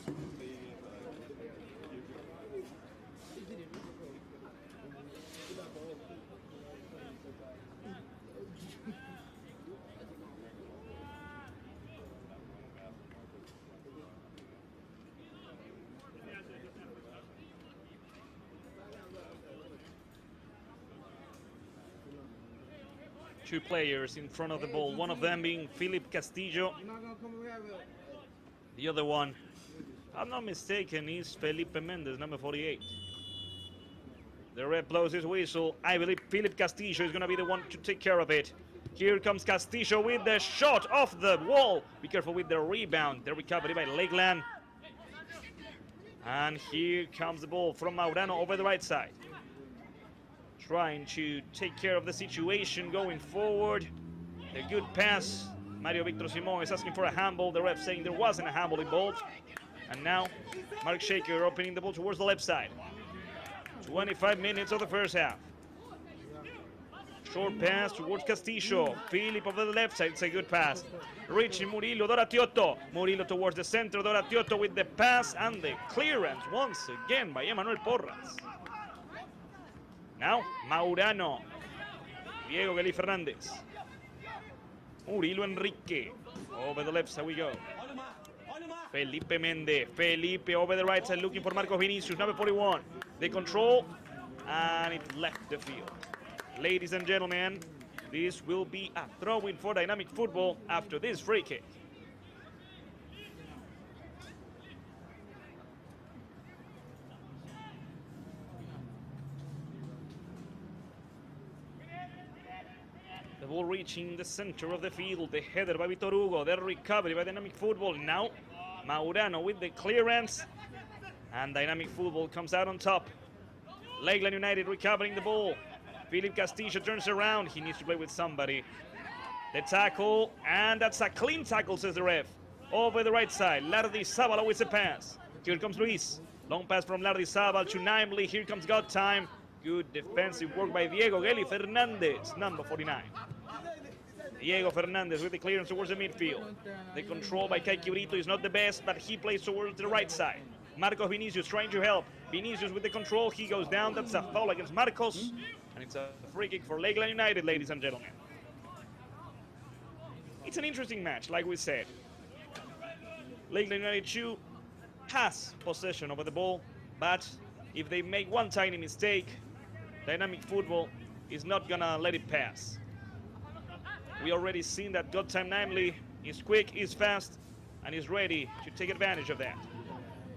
Two players in front of the ball, one of them being Philip Castillo. The other one, if I'm not mistaken, is Felipe Mendez, number 48. The ref blows his whistle. I believe Philip Castillo is going to be the one to take care of it. Here comes Castillo with the shot off the wall. Be careful with the rebound. The recovery by Lakeland. And here comes the ball from Maurano over the right side. Trying to take care of the situation going forward. A good pass. Mario Victor Simon is asking for a handball. The ref saying there wasn't a handball involved. And now Mark Shaker opening the ball towards the left side. 25 minutes of the first half. Short pass towards Castillo. Philip over the left side. It's a good pass. Reaching Murillo, Doratiotto. Murillo towards the center. Doratiotto with the pass and the clearance once again by Emmanuel Porras. Now, Maurano. Diego Geli Fernandez. Murillo Enrique. Over the left side we go. Felipe Mende. Felipe over the right side looking for Marcos Vinicius. Number 41. They control. And it left the field. Ladies and gentlemen, this will be a throw-in for Dynamic Football after this free kick. The ball reaching the center of the field. The header by Vitor Hugo. The recovery by Dynamic Football. Now, Maurano with the clearance. And Dynamic Football comes out on top. Lakeland United recovering the ball. Philip Castillo turns around. He needs to play with somebody. The tackle, and that's a clean tackle, says the ref. Over the right side, Lardizábal with a pass. Here comes Luis. Long pass from Lardizábal to Naimly. Here comes God Time. Good defensive work by Diego Geli Fernandez, number 49. Diego Fernandez with the clearance towards the midfield. The control by Kai Quibrito is not the best, but he plays towards the right side. Marcos Vinicius trying to help. Vinicius with the control. He goes down. That's a foul against Marcos. And it's a free kick for Lakeland United, ladies and gentlemen. It's an interesting match, like we said. Lakeland United 2 has possession over the ball, but if they make one tiny mistake, Dynamic Football is not gonna let it pass. We already seen that God Time Naimly is quick, is fast, and is ready to take advantage of that.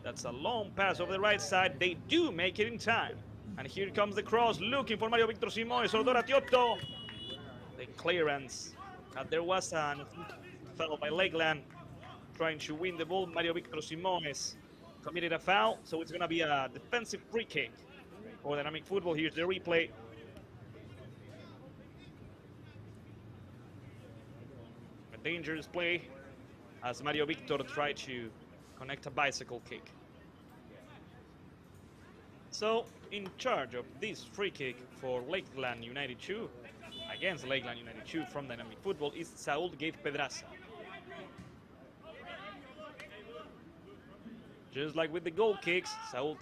That's a long pass over the right side. They do make it in time. And here comes the cross, looking for Mario Victor Simoes or Doratiotto. The clearance. There was a foul by Lakeland trying to win the ball. Mario Victor Simoes committed a foul, so it's going to be a defensive free kick for Dynamic Football. Here's the replay. A dangerous play as Mario Victor tried to connect a bicycle kick. So, in charge of this free kick for Lakeland United 2, against Lakeland United 2 from Dynamic Football, is Saúl Gate Pedraza. Just like with the goal kicks, Saúl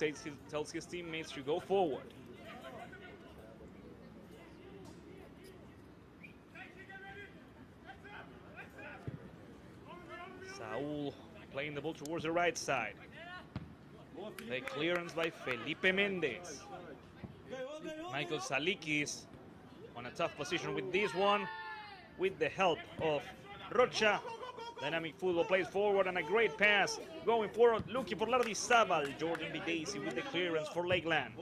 tells his teammates to go forward. Saúl playing the ball towards the right side. The clearance by Felipe Mendez. Michael Salikis on a tough position with this one. With the help of Rocha. Dynamic Football plays forward and a great pass. Going forward, looking for Lardizábal. Jordan Bidesi with the clearance for Lakeland.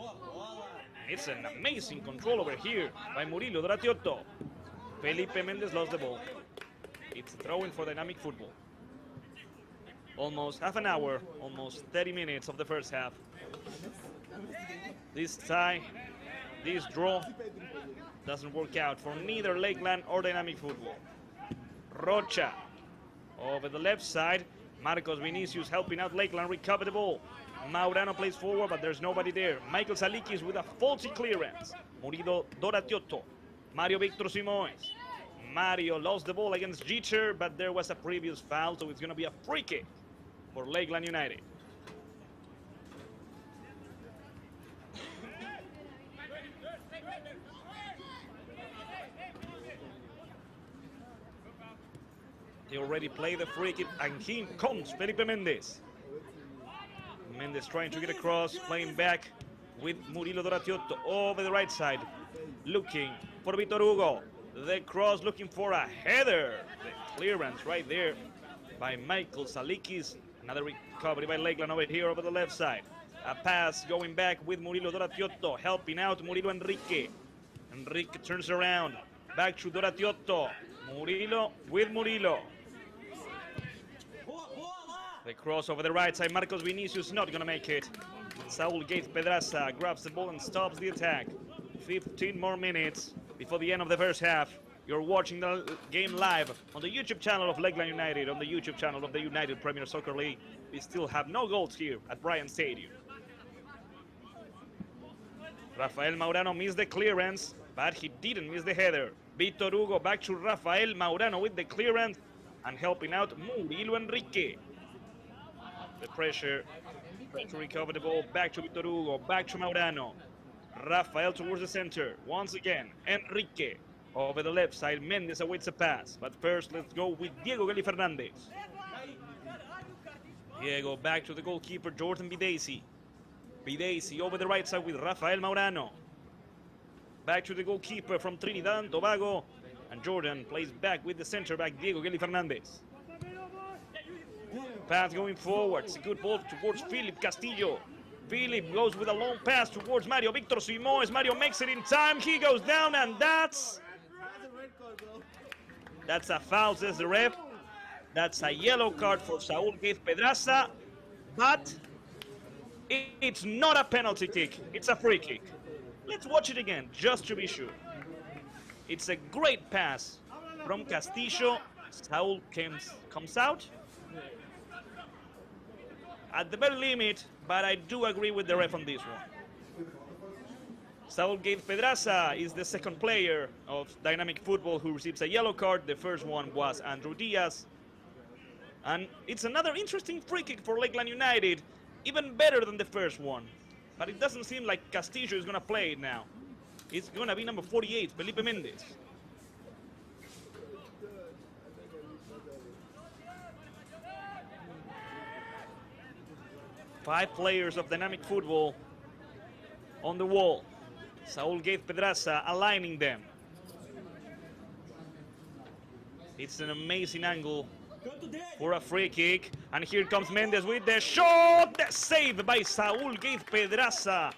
It's an amazing control over here by Murillo Doratiotto. Felipe Mendez lost the ball. It's a throw-in for Dynamic Football. Almost half an hour, almost 30 minutes of the first half. This tie, this draw doesn't work out for neither Lakeland or Dynamic Football. Rocha over the left side. Marcos Vinicius helping out Lakeland recover the ball. Maurano plays forward, but there's nobody there. Michael Salikis with a faulty clearance. Murillo Doratiotto. Mario Victor Simoes. Mario lost the ball against Jeter, but there was a previous foul, so it's going to be a free kick for Lakeland United. They already played the free kick, and here comes Felipe Mendez. Mendez trying to get across, playing back with Murillo Doratiotto over the right side. Looking for Vitor Hugo. The cross looking for a header. The clearance right there by Michael Salikis. Another recovery by Lakeland over here over the left side. A pass going back with Murillo Doratiotto, helping out Murillo Enrique. Enrique turns around. Back to Doratiotto. Murillo with Murillo. The cross over the right side. Marcos Vinicius not going to make it. Saúl Gate Pedraza grabs the ball and stops the attack. 15 more minutes before the end of the first half. You're watching the game live on the YouTube channel of Lakeland United, on the YouTube channel of the United Premier Soccer League. We still have no goals here at Bryant Stadium. Rafael Maurano missed the clearance. but he didn't miss the header. Victor Hugo back to Rafael Maurano with the clearance and helping out Murilo Enrique. The pressure to recover the ball, back to Victor Hugo, back to Maurano. Rafael towards the center, once again, Enrique. Over the left side, Mendes awaits a pass. But first, let's go with Diego Geli Fernandez. Diego back to the goalkeeper, Jordan Bidesi. Bidesi over the right side with Rafael Maurano. Back to the goalkeeper from Trinidad and Tobago. And Jordan plays back with the center back, Diego Geli Fernandez. Pass going forward. It's a good ball towards Philip Castillo. Philip goes with a long pass towards Mario Victor Simoes. Mario makes it in time. He goes down, and that's a foul, says the ref. That's a yellow card for Saúl Gaiz Pedraza, but it's not a penalty kick. It's a free kick. Let's watch it again, just to be sure. It's a great pass from Castillo. Saúl comes out at the very limit, but I do agree with the ref on this one. Saúl Gaiz Pedraza is the second player of Dynamic Futbol who receives a yellow card. The first one was Andrew Diaz. And it's another interesting free kick for Lakeland United, even better than the first one. But it doesn't seem like Castillo is going to play it now. It's going to be number 48, Felipe Mendes. Five players of Dynamic Futbol on the wall. Saúl Gaiz Pedraza aligning them. It's an amazing angle for a free kick. And here comes Mendes with the shot. The save by Saúl Gaiz Pedraza.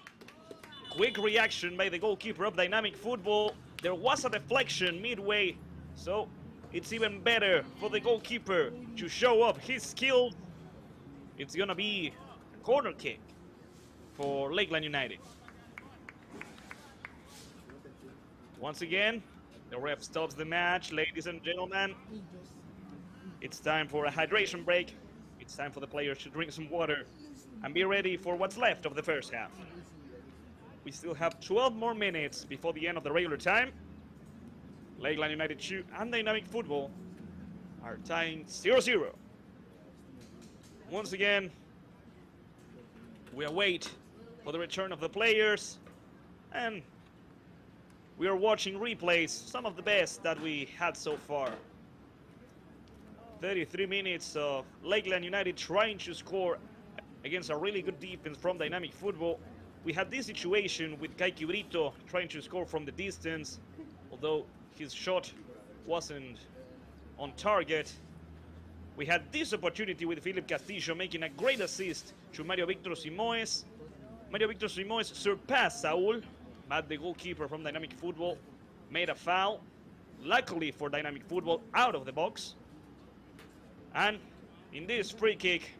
Quick reaction by the goalkeeper of Dynamic Futbol. There was a deflection midway, so it's even better for the goalkeeper to show off his skill. It's gonna be a corner kick for Lakeland United. Once again, the ref stops the match. Ladies and gentlemen, it's time for a hydration break. It's time for the players to drink some water and be ready for what's left of the first half. We still have 12 more minutes before the end of the regular time. Lakeland United 2 and Dynamic Futbol are tying 0-0. Once again, we await for the return of the players, and we are watching replays, some of the best that we had so far. 33 minutes of Lakeland United trying to score against a really good defense from Dynamic Futbol. We had this situation with Kaiki Brito trying to score from the distance, although his shot wasn't on target. We had this opportunity with Philip Castillo making a great assist to Mario Victor Simoes. Mario Victor Simoes surpassed Saúl, but the goalkeeper from Dynamic Futbol made a foul. Luckily for Dynamic Futbol, out of the box. And in this free kick,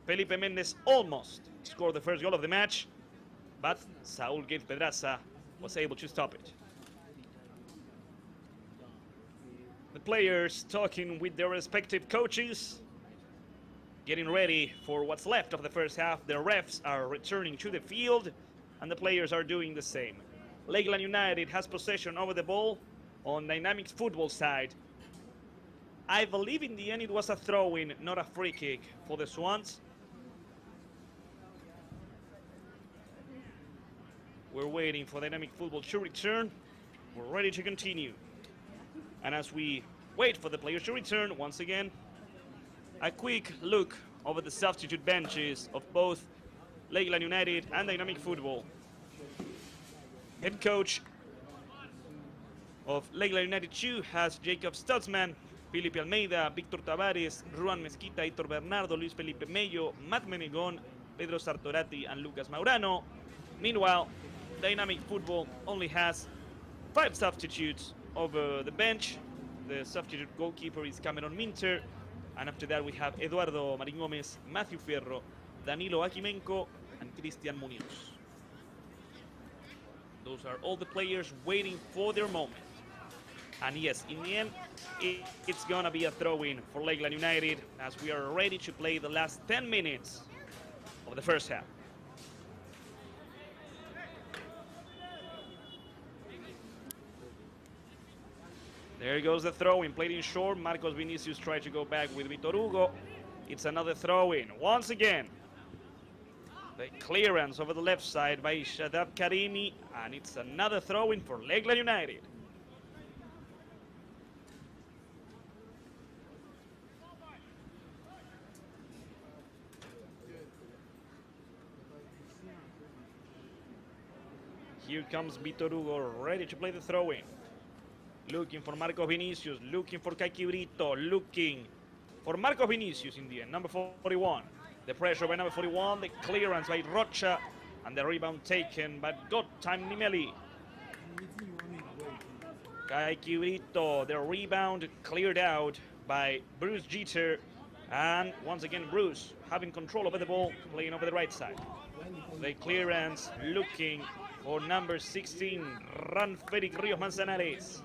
Felipe Mendes almost scored the first goal of the match, but Saúl Gaiz Pedraza was able to stop it. The players talking with their respective coaches, getting ready for what's left of the first half. The refs are returning to the field, and the players are doing the same. Lakeland United has possession over the ball on Dynamics Futbol side. I believe in the end it was a throw-in, not a free kick for the Swans. We're waiting for Dynamic Futbol to return. We're ready to continue. And as we wait for the players to return, once again, a quick look over the substitute benches of both Lakeland United and Dynamic Futbol. Head coach of Lakeland United 2 has Jacob Stutzman, Felipe Almeida, Victor Tavares, Ruan Mezquita, Hitor Bernardo, Luis Felipe Mello, Matt Menegon, Pedro Sartorati, and Lucas Maurano. Meanwhile, Dynamic Futbol only has 5 substitutes over the bench. The substitute goalkeeper is Cameron Minter, and after that we have Eduardo Marín Gómez, Matthew Fierro, Danilo Akimenko, and Cristian Muñoz. Those are all the players waiting for their moment. And yes, in the end, it's gonna be a throw-in for Lakeland United as we are ready to play the last 10 minutes of the first half. There goes the throw-in, played in short. Marcos Vinicius tried to go back with Vitor Hugo. It's another throw-in. Once again, the clearance over the left side by Shadab Karimi, and it's another throw-in for Lakeland United. Here comes Vitor Hugo, ready to play the throw-in. Looking for Marcos Vinicius, looking for Kaki Brito, looking for Marcos Vinicius in the end, number 41. The pressure by number 41, the clearance by Rocha, and the rebound taken by Godtime Nimeli. Kaki Brito, the rebound cleared out by Bruce Jeter, and once again Bruce having control over the ball, playing over the right side. The clearance looking for number 16, Ranferic Rios Manzanares.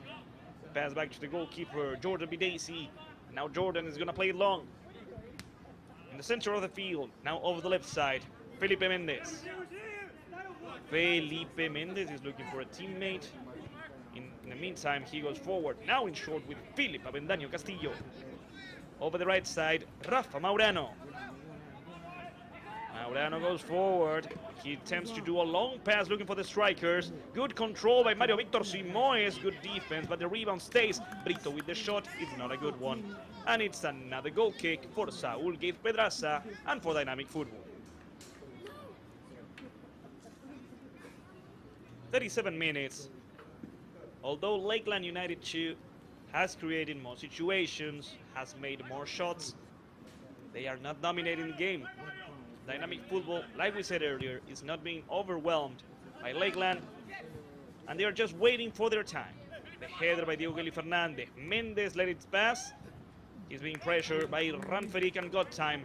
Pass back to the goalkeeper, Jordan Bidesi. Now Jordan is going to play it long. In the center of the field, now over the left side, Felipe Mendez. Felipe Mendez is looking for a teammate. In the meantime, he goes forward, now in short with Philip Avendaño Castillo. Over the right side, Rafa Maurano. Maurano goes forward. He attempts to do a long pass looking for the strikers. Good control by Mario Victor Simoes. Good defense, but the rebound stays. Brito with the shot. It's not a good one. And it's another goal kick for Saúl Gaiz Pedraza and for Dynamic Futbol. 37 minutes. Although Lakeland United 2 has created more situations, has made more shots, they are not dominating the game. Dynamic Futbol, like we said earlier, is not being overwhelmed by Lakeland, and they are just waiting for their time. The header by Diego Eli Fernandez. Mendez let it pass. He's being pressured by Ranferic and Godtime.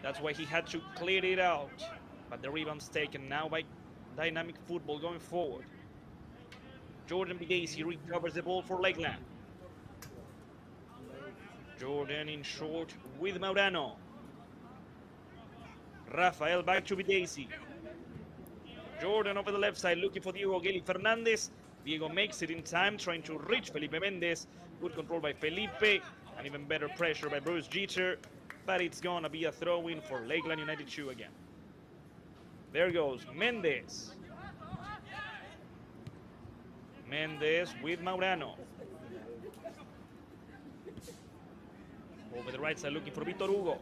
That's why he had to clear it out. But the rebound's taken now by Dynamic Futbol going forward. Jordan Bidesi recovers the ball for Lakeland. Jordan in short with Maurano. Rafael back to Bidesi. Jordan over the left side looking for Diego Eli Fernandez. Diego makes it in time, trying to reach Felipe Mendez. Good control by Felipe, and even better pressure by Bruce Jeter. But it's gonna be a throw-in for Lakeland United 2 again. There goes Mendez. Mendez with Maurano. Over the right side looking for Vitor Hugo.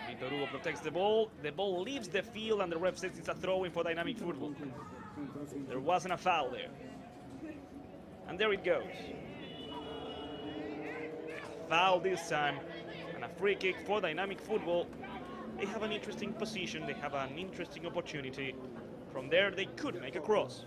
Vitor Hugo protects the ball. The ball leaves the field and the ref says it's a throw-in for Dynamic Futbol. There wasn't a foul there. And there it goes. A foul this time and a free kick for Dynamic Futbol. They have an interesting position. They have an interesting opportunity. From there, they could make a cross.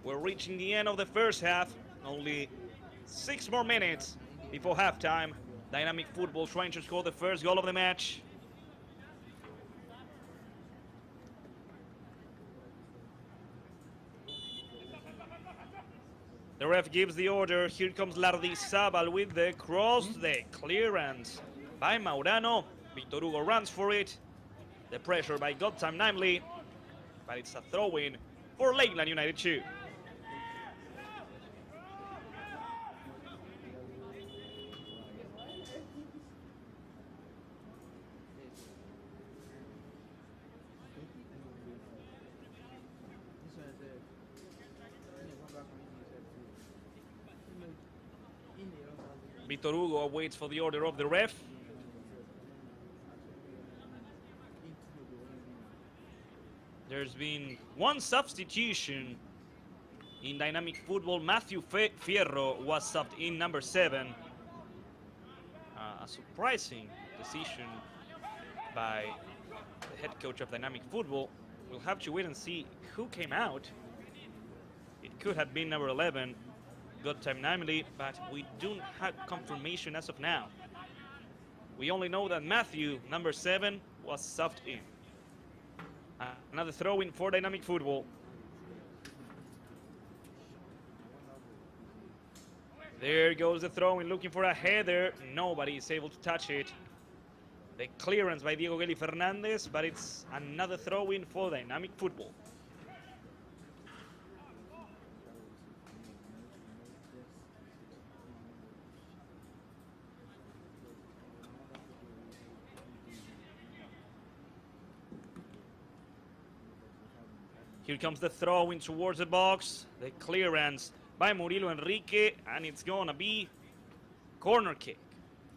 We're reaching the end of the first half. Only 6 more minutes before halftime. Dynamic Futbol trying to score the first goal of the match. The ref gives the order. Here comes Lardizabal with the cross. The clearance by Maurano. Vitor Hugo runs for it. The pressure by Godtime Nimeli. But it's a throw-in for Lakeland United 2. Vitor Hugo waits for the order of the ref. There's been one substitution in Dynamic Futbol. Matthew Fierro was subbed in number 7. A surprising decision by the head coach of Dynamic Futbol. We'll have to wait and see who came out. It could have been number 11. Godtime Nimeli, but we don't have confirmation as of now. We only know that Matthew, number 7, was subbed in. Another throw-in for Dynamic Futbol. There goes the throw-in, looking for a header. Nobody is able to touch it. The clearance by Diego Geli Fernandez, but it's another throw-in for Dynamic Futbol. Here comes the throw-in towards the box. The clearance by Murilo Enrique, and it's gonna be corner kick.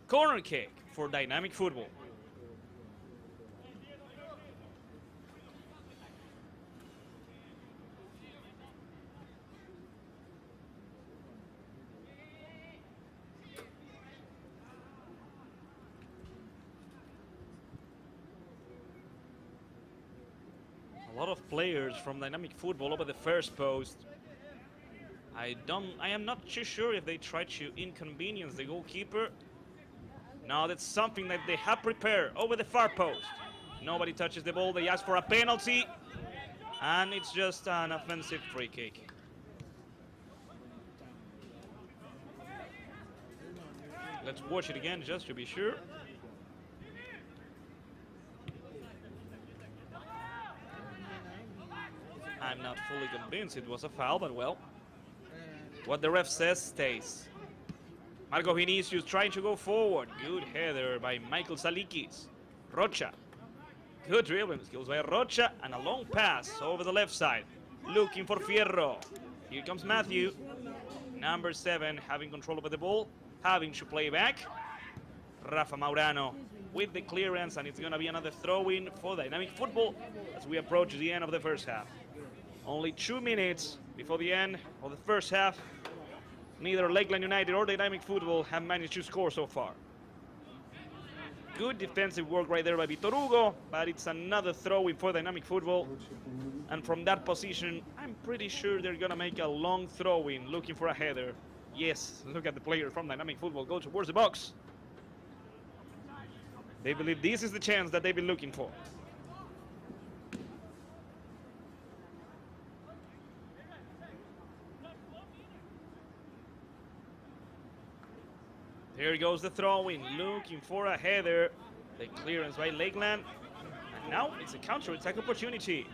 Corner kick for Dynamic Futbol. A lot of players from Dynamic Futbol over the first post. I am not too sure if they try to inconvenience the goalkeeper. No, that's something that they have prepared over the far post. Nobody touches the ball. They ask for a penalty, and it's just an offensive free kick. Let's watch it again just to be sure. I'm not fully convinced it was a foul, but well, what the ref says stays. Marco Vinicius trying to go forward. Good header by Michael Salikis. Rocha. Good dribbling skills by Rocha, and a long pass over the left side. Looking for Fierro. Here comes Matthew. Number 7 having control over the ball, having to play back. Rafa Maurano with the clearance, and it's going to be another throw-in for Dynamic Futbol as we approach the end of the first half. Only 2 minutes before the end of the first half. Neither Lakeland United or Dynamic Futbol have managed to score so far. Good defensive work right there by Vitor Hugo, but it's another throw-in for Dynamic Futbol. And from that position, I'm pretty sure they're going to make a long throw-in looking for a header. Yes, look at the player from Dynamic Futbol go towards the box. They believe this is the chance that they've been looking for. Here goes the throw-in, looking for a header. The clearance by Lakeland. And now it's a counter-attack opportunity.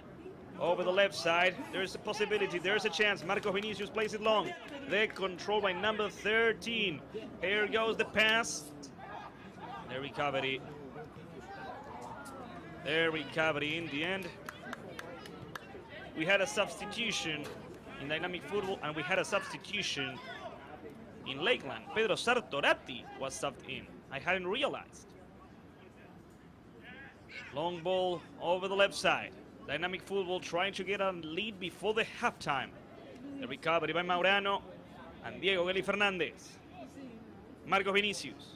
Over the left side, there's a possibility, there's a chance. Marco Vinicius plays it long. The control by number 13. Here goes the pass. The recovery. The recovery in the end. We had a substitution in Dynamic Futbol, and we had a substitution in Lakeland. Pedro Sartorati was subbed in. I hadn't realized. Long ball over the left side. Dynamic Futbol trying to get a lead before the halftime. The recovery by Maurano and Diego Geli Fernandez. Marco Vinicius.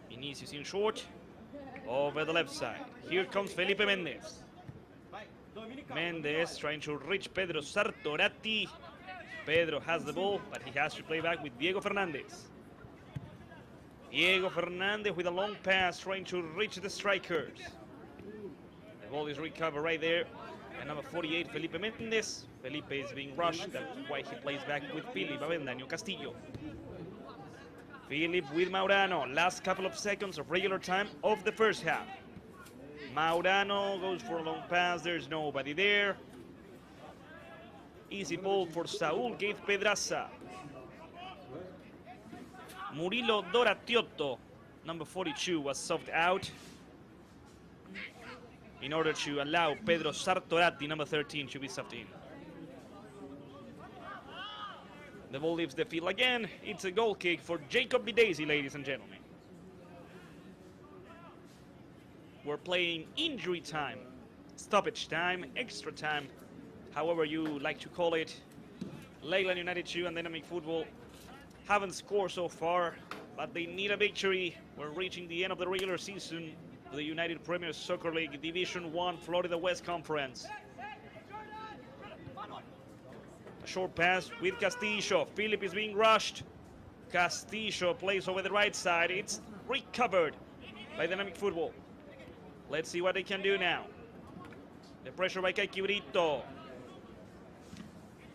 Vinicius in short. Over the left side. Here comes Felipe Mendez. Mendez trying to reach Pedro Sartorati. Pedro has the ball, but he has to play back with Diego Fernandez. Diego Fernandez with a long pass trying to reach the strikers. The ball is recovered right there. And number 48, Felipe Mendez. Felipe is being rushed. That's why he plays back with Philip Avendaño Castillo. Philip with Maurano. Last couple of seconds of regular time of the first half. Maurano goes for a long pass. There's nobody there. Easy ball for Saúl Gabe Pedraza. Murilo Doratiotto, number 42, was subbed out in order to allow Pedro Sartorati, number 13, to be subbed in. The ball leaves the field again. It's a goal kick for Jacob Bidesi, ladies and gentlemen. We're playing injury time, stoppage time, extra time, however you like to call it. Lakeland United 2 and Dynamic Futbol haven't scored so far, but they need a victory. We're reaching the end of the regular season of the United Premier Soccer League Division 1 Florida West Conference. A short pass with Castillo. Philip is being rushed. Castillo plays over the right side. It's recovered by Dynamic Futbol. Let's see what they can do now. The pressure by Kaiki Brito.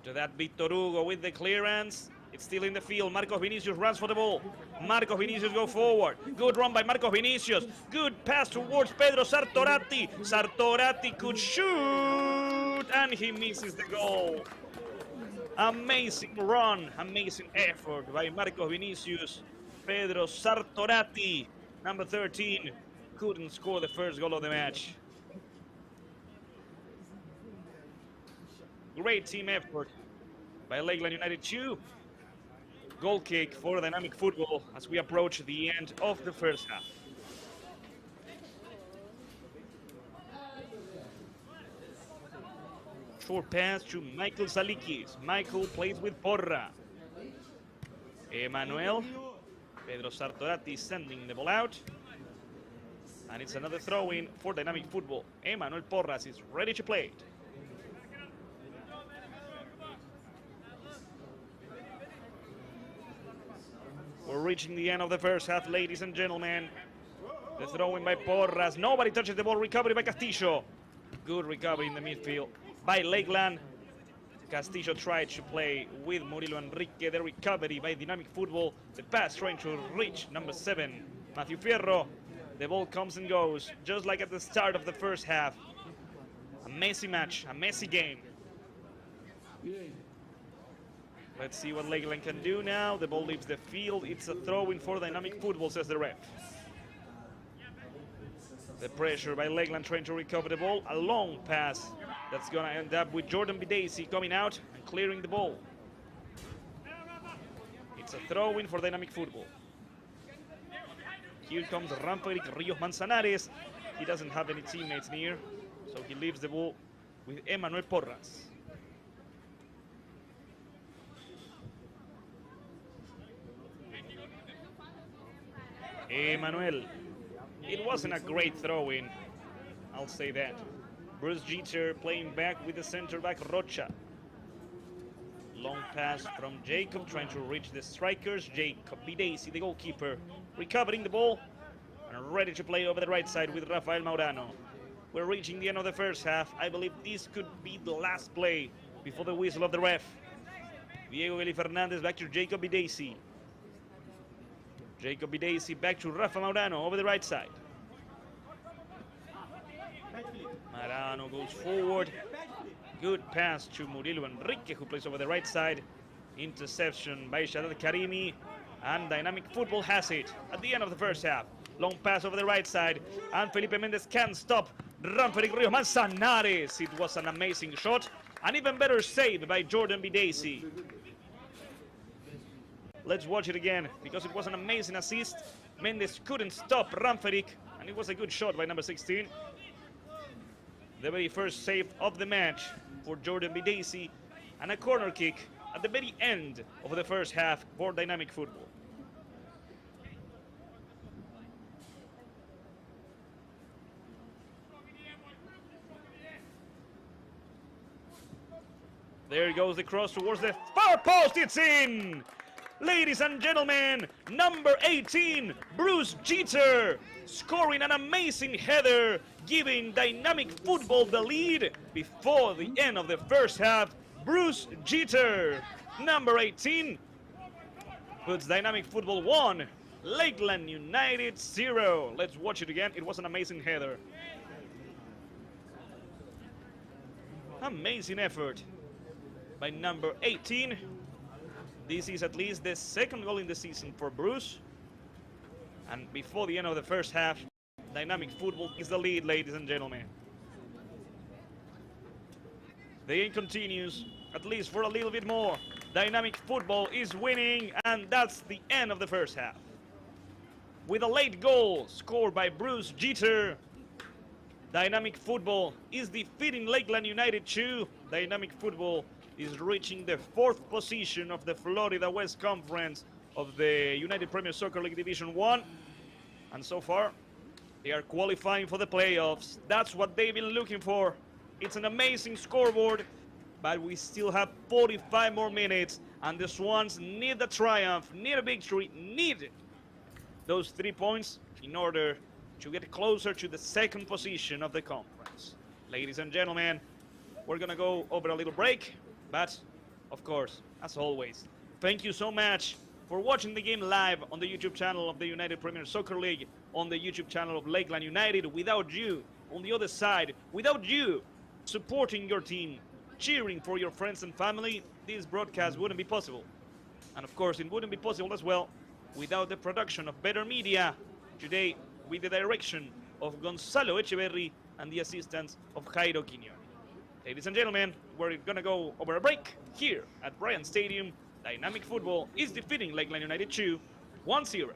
To that, Vitor Hugo with the clearance. It's still in the field. Marcos Vinicius runs for the ball. Marcos Vinicius go forward. Good run by Marcos Vinicius. Good pass towards Pedro Sartorati. Sartorati could shoot, and he misses the goal. Amazing run, amazing effort by Marcos Vinicius. Pedro Sartorati, number 13, couldn't score the first goal of the match. Great team effort by Lakeland United 2. Goal kick for Dynamic Futbol as we approach the end of the first half. Short pass to Michael Salikis. Michael plays with Porra. Emmanuel. Pedro Sartorati sending the ball out. And it's another throw-in for Dynamic Futbol. Emmanuel Porras is ready to play it. We're reaching the end of the first half, ladies and gentlemen. The throw-in by Porras. Nobody touches the ball. Recovery by Castillo. Good recovery in the midfield by Lakeland. Castillo tried to play with Murilo Enrique. The recovery by Dynamic Futbol. The pass trying to reach number 7, Matthew Fierro. The ball comes and goes, just like at the start of the first half. A messy match, a messy game. Let's see what Lakeland can do now. The ball leaves the field. It's a throw-in for Dynamic Futbol, says the ref. The pressure by Lakeland trying to recover the ball. A long pass that's going to end up with Jordan Bidesi coming out and clearing the ball. It's a throw-in for Dynamic Futbol. Here comes Ramperic Rios Manzanares. He doesn't have any teammates near, so he leaves the ball with Emmanuel Porras. Emmanuel. It wasn't a great throw-in, I'll say that. Bruce Jeter playing back with the center back Rocha. Long pass from Jacob trying to reach the strikers. Jacob Bidesi, the goalkeeper, recovering the ball and ready to play over the right side with Rafael Maurano. We're reaching the end of the first half. I believe this could be the last play before the whistle of the ref. Diego Eli Fernandez back to Jacob Bidesi. Jacob Bidesi back to Rafa Maurano over the right side. Maurano goes forward. Good pass to Murilo Enrique, who plays over the right side. Interception by Shaddad Karimi. And Dynamic Futbol has it at the end of the first half. Long pass over the right side. And Felipe Mendez can't stop Ramperic Rios Manzanares. It was an amazing shot. An even better save by Jordan Bidesi. Let's watch it again, because it was an amazing assist. Mendez couldn't stop Ramperic, and it was a good shot by number 16. The very first save of the match for Jordan Bidesi, and a corner kick at the very end of the first half for Dynamic Futbol. There goes the cross towards the far post. It's in! Ladies and gentlemen, number 18, Bruce Jeter, scoring an amazing header, giving Dynamic Futbol the lead before the end of the first half. Bruce Jeter, number 18, puts Dynamic Futbol 1, Lakeland United 0. Let's watch it again. It was an amazing header. Amazing effort by number 18. This is at least the second goal in the season for Bruce. And before the end of the first half, Dynamic Futbol is the lead, ladies and gentlemen. The game continues, at least for a little bit more. Dynamic Futbol is winning, and that's the end of the first half. With a late goal scored by Bruce Jeter, Dynamic Futbol is defeating Lakeland United 2. Dynamic Futbol is reaching the 4th position of the Florida West Conference of the United Premier Soccer League Division 1. And so far, they are qualifying for the playoffs. That's what they've been looking for. It's an amazing scoreboard, but we still have 45 more minutes, and the Swans need a triumph, need a victory, need those 3 points in order to get closer to the 2nd position of the conference. Ladies and gentlemen, we're gonna go over a little break. But, of course, as always, Thank you so much for watching the game live on the YouTube channel of the United Premier Soccer League, on the YouTube channel of Lakeland United. Without you, on the other side, without you supporting your team, cheering for your friends and family, this broadcast wouldn't be possible. And of course, it wouldn't be possible as well without the production of better media. Today, with the direction of Gonzalo Echeverri and the assistance of Jairo Quinion. Ladies and gentlemen, we're gonna go over a break here at Bryant Stadium. Dynamic Futbol is defeating Lakeland United 2-1-0.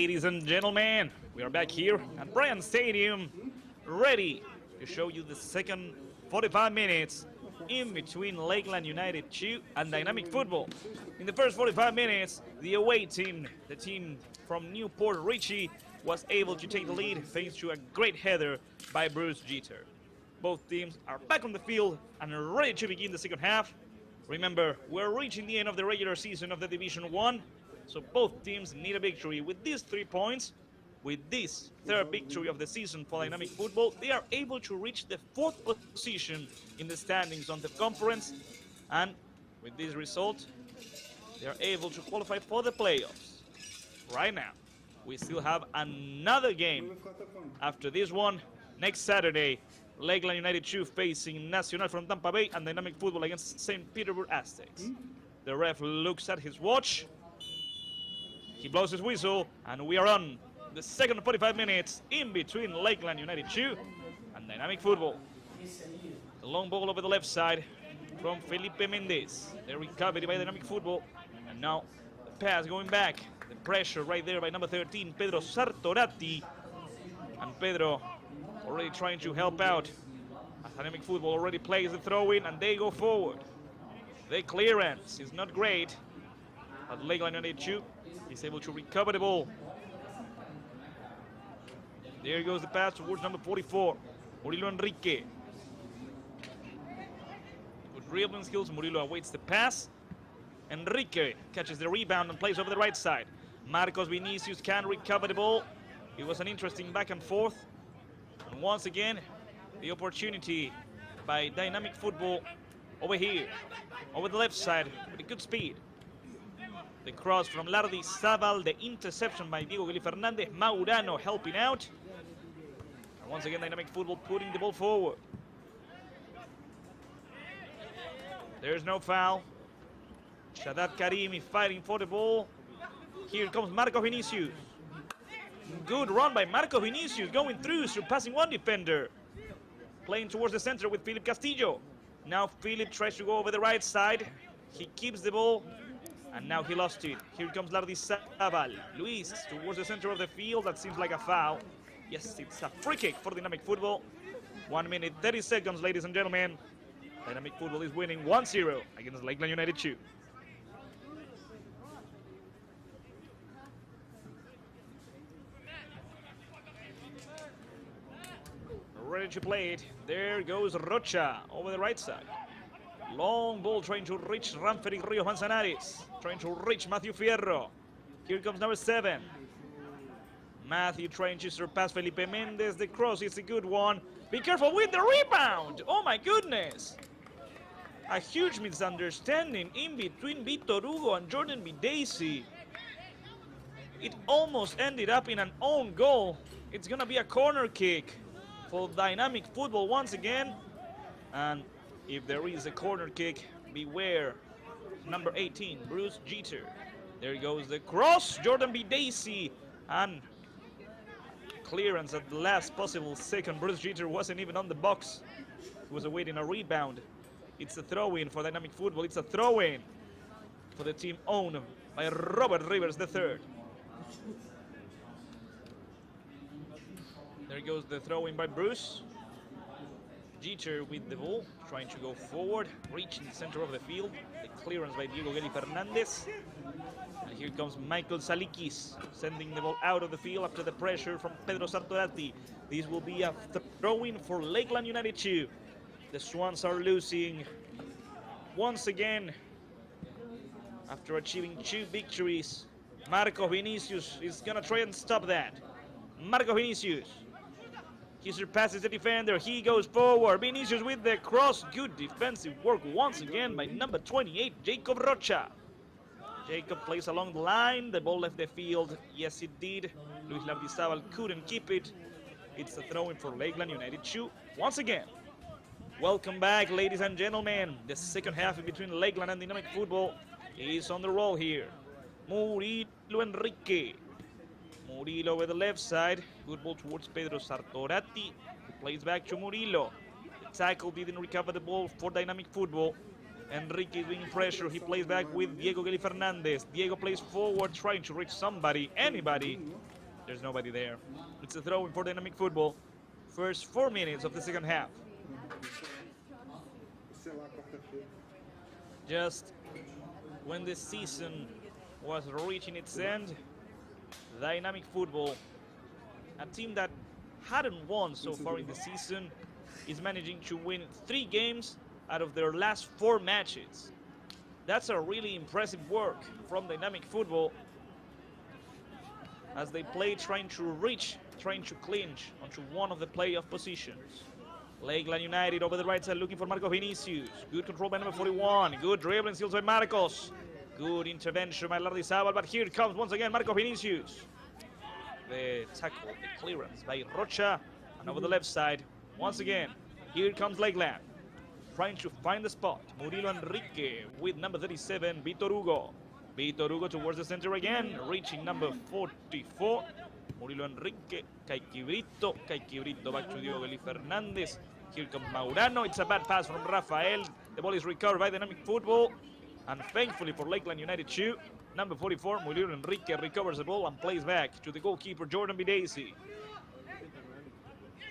Ladies and gentlemen, we are back here at Bryan Stadium, ready to show you the second 45 minutes in between Lakeland United 2 and Dynamic Futbol. In the first 45 minutes, the away team, the team from Newport Richie, was able to take the lead thanks to a great header by Bruce Jeter. Both teams are back on the field and are ready to begin the second half. Remember, we're reaching the end of the regular season of the Division 1, so both teams need a victory. With these 3 points, with this third victory of the season for Dynamic Futbol, they are able to reach the 4th position in the standings on the conference, and with this result, they are able to qualify for the playoffs. Right now, we still have another game after this one. Next Saturday, Lakeland United 2 facing Nacional from Tampa Bay and Dynamic Futbol against St. Petersburg Aztecs. The ref looks at his watch, he blows his whistle, and we are on the second 45 minutes in between Lakeland United 2 and Dynamic Futbol. The long ball over the left side from Felipe Mendez. The recovery by Dynamic Futbol, and now the pass going back. The pressure right there by number 13, Pedro Sartorati. And Pedro already trying to help out. Dynamic Futbol already plays the throw-in, and they go forward. The clearance is not great, but Lakeland United 2 is able to recover the ball. There goes the pass towards number 44, Murilo Enrique. With dribbling skills, Murilo awaits the pass. Enrique catches the rebound and plays over the right side. Marcos Vinicius can recover the ball. It was an interesting back and forth. And once again, the opportunity by Dynamic Futbol over here, over the left side with a good speed. The cross from Lardi Zabal, the interception by Diego Geli Fernandez, Maurano helping out. And once again, Dynamic Futbol putting the ball forward. There's no foul. Shaddad Karimi fighting for the ball. Here comes Marco Vinicius. Good run by Marco Vinicius, going through, surpassing one defender. Playing towards the center with Philip Castillo. Now Philip tries to go over the right side. He keeps the ball, and now he lost it. Here comes Lardi Zabal. Luis towards the center of the field. That seems like a foul. Yes, it's a free kick for Dynamic Futbol. 1 minute, 30 seconds, ladies and gentlemen. Dynamic Futbol is winning 1-0 against Lakeland United 2. Ready to play it. There goes Rocha over the right side. Long ball trying to reach Ramferic Rio Manzanares. Trying to reach Matthew Fierro. Here comes number 7. Matthew trying to surpass Felipe Mendez. The cross is a good one. Be careful with the rebound. Oh my goodness. A huge misunderstanding in between Vitor Hugo and Jordan Bidacy. It almost ended up in an own goal. It's gonna be a corner kick for Dynamic Futbol once again. And if there is a corner kick, beware number 18, Bruce Jeter. There goes the cross, Jordan Bidacy, and clearance at the last possible second. Bruce Jeter wasn't even on the box. He was awaiting a rebound. It's a throw-in for Dynamic Futbol. It's a throw-in for the team owned by Robert Rivers III. There goes the throw-in by Bruce. Jeter with the ball, trying to go forward, reaching the center of the field. The clearance by Diego Geli Fernandez. And here comes Michael Salikis, sending the ball out of the field after the pressure from Pedro Sartorati. This will be a throw-in for Lakeland United 2. The Swans are losing once again after achieving 2 victories. Marco Vinicius is gonna try and stop that. Marco Vinicius. He surpasses the defender. He goes forward. Vinicius with the cross. Good defensive work once again by number 28, Jacob Rocha. Jacob plays along the line. The ball left the field. Yes, it did. Luis Lardi-Zabal couldn't keep it. It's a throw-in for Lakeland United 2 once again. Welcome back, ladies and gentlemen. The second half in between Lakeland and Dynamic Futbol is on the roll here. Murilo Enrique. Murilo over the left side. Good ball towards Pedro Sartorati, who plays back to Murilo. The tackle didn't recover the ball for Dynamic Futbol. Enrique is being pressure. He plays back with Diego Geli Fernandez. Diego plays forward, trying to reach somebody, anybody. There's nobody there. It's a throw-in for Dynamic Futbol. First 4 minutes of the second half. Just when the season was reaching its end, Dynamic Futbol, a team that hadn't won so far in the season, is managing to win 3 games out of their last 4 matches. That's a really impressive work from Dynamic Futbol as they play trying to clinch onto one of the playoff positions. Lakeland United over the right side looking for Marcos Vinicius. Good control by number 41. Good dribbling skills by Marcos. Good intervention by Lardizabal, but here comes once again Marcos Vinicius. The tackle, the clearance by Rocha, and over the left side, once again, here comes Lakeland. Trying to find the spot. Murilo Enrique with number 37, Vitor Hugo. Vitor Hugo towards the center again, reaching number 44. Murilo Enrique, Kaique Brito back to Diego Geli Fernandez. Here comes Maurano. It's a bad pass from Rafael. The ball is recovered by Dynamic Futbol. And thankfully for Lakeland United 2, number 44, Murilo Enrique recovers the ball and plays back to the goalkeeper, Jordan Bidesi.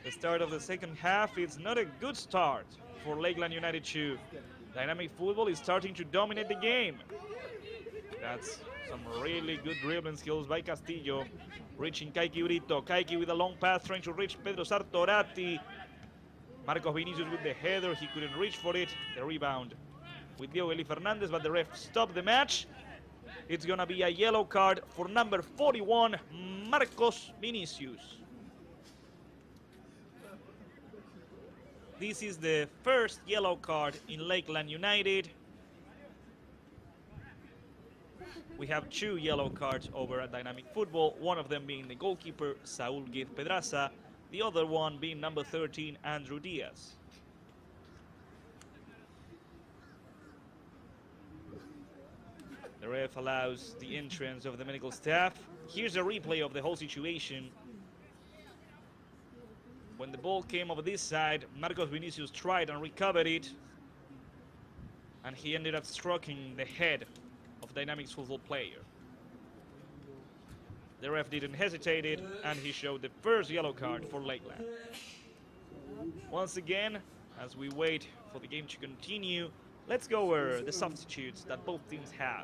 The start of the second half is not a good start for Lakeland United 2. Dynamic Futbol is starting to dominate the game. That's some really good dribbling skills by Castillo. Reaching Kaique Brito. Kaique with a long pass trying to reach Pedro Sartorati. Marcos Vinicius with the header. He couldn't reach for it. The rebound with Diego Geli Fernandez, but the ref stopped the match. It's going to be a yellow card for number 41, Marcos Vinicius. This is the first yellow card in Lakeland United. We have 2 yellow cards over at Dynamic Futbol, one of them being the goalkeeper, Saul Guiz Pedraza, the other one being number 13, Andrew Diaz. The ref allows the entrance of the medical staff. Here's a replay of the whole situation. When the ball came over this side, Marcos Vinicius tried and recovered it, and he ended up striking the head of Dynamic's Futbol player. The ref didn't hesitate it, and he showed the first yellow card for Lakeland. Once again, as we wait for the game to continue, let's go over the substitutes that both teams have.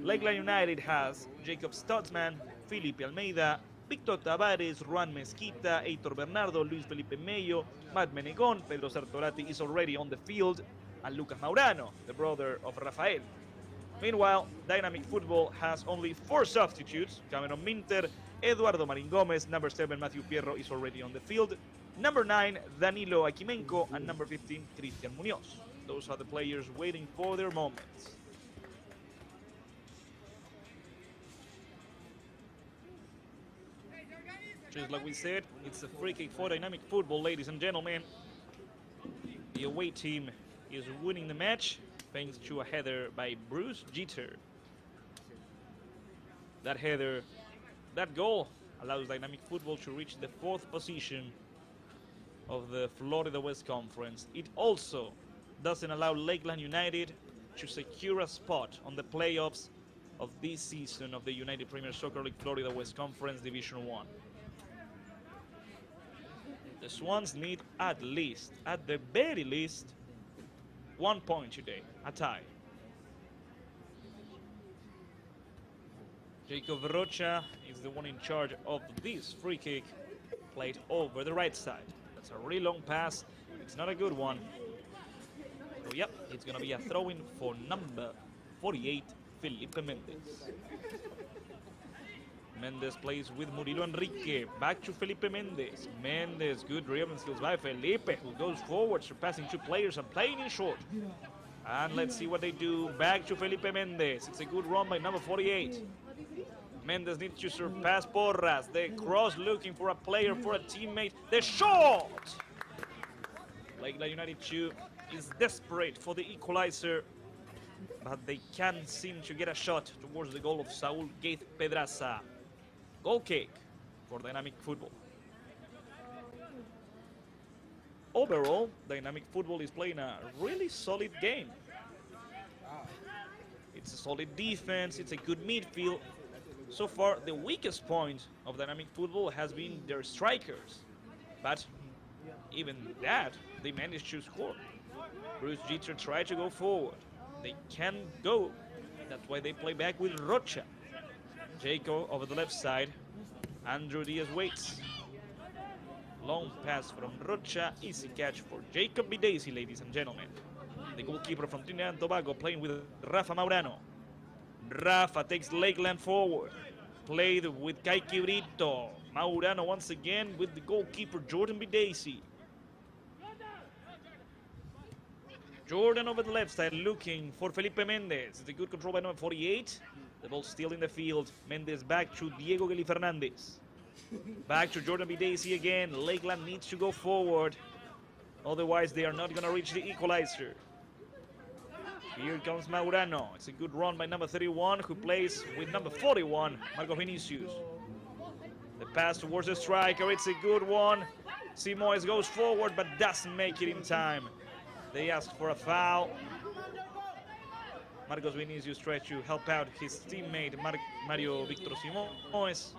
Lakeland United has Jacob Stutzman, Felipe Almeida, Victor Tavares, Juan Mezquita, Heitor Bernardo, Luis Felipe Mello, Matt Menegon, Pedro Sartorati is already on the field, and Lucas Maurano, the brother of Rafael. Meanwhile, Dynamic Futbol has only 4 substitutes. Cameron Minter, Eduardo Marin Gomez, number 7 Matthew Pierro is already on the field, number 9 Danilo Akimenko, and number 15 Cristian Munoz. Those are the players waiting for their moments. Just like we said, it's a free kick for Dynamic Futbol, ladies and gentlemen. The away team is winning the match thanks to a header by Bruce Jeter. That header, that goal allows Dynamic Futbol to reach the 4th position of the Florida West Conference. It also doesn't allow Lakeland United to secure a spot on the playoffs of this season of the United Premier Soccer League Florida West Conference Division 1. The Swans need at the very least, 1 point today, a tie. Jacob Rocha is the one in charge of this free kick, played over the right side. That's a really long pass. It's not a good one. So, yep, it's going to be a throw-in for number 48, Felipe Mendez. Mendez plays with Murilo Enrique. Back to Felipe Mendez. Mendez, good dribbling skills by Felipe, who goes forward, surpassing 2 players and playing in short. And let's see what they do. Back to Felipe Mendez. It's a good run by number 48. Mendez needs to surpass Porras. The cross looking for a player, for a teammate. The shot! Lakeland United 2 is desperate for the equalizer, but they can't seem to get a shot towards the goal of Saul Guiz Pedraza. Goal kick for Dynamic Futbol. overall, Dynamic Futbol is playing a really solid game. It's a solid defense, it's a good midfield. So far, the weakest point of Dynamic Futbol has been their strikers. But even that, they managed to score. Bruce Jeter tried to go forward. They can go. That's why they play back with Rocha. Jacob over the left side. Andrew Diaz waits. Long pass from Rocha. Easy catch for Jacob Bidaisy, ladies and gentlemen. The goalkeeper from Trinidad and Tobago playing with Rafa Maurano. Rafa takes Lakeland forward. Played with Kaiki Brito. Maurano once again with the goalkeeper Jordan Bidaisy. Jordan over the left side looking for Felipe Mendez. It's a good control by number 48. The ball still in the field. Mendez back to Diego Geli Fernandez. Back to Jordan Bidaisy again. Lakeland needs to go forward. Otherwise, they are not going to reach the equalizer. Here comes Maurano. It's a good run by number 31, who plays with number 41, Marco Vinicius. The pass towards the striker. It's a good one. Simoes goes forward, but doesn't make it in time. They ask for a foul. Marcos Vinicius tried to help out his teammate Mario Victor Simoes.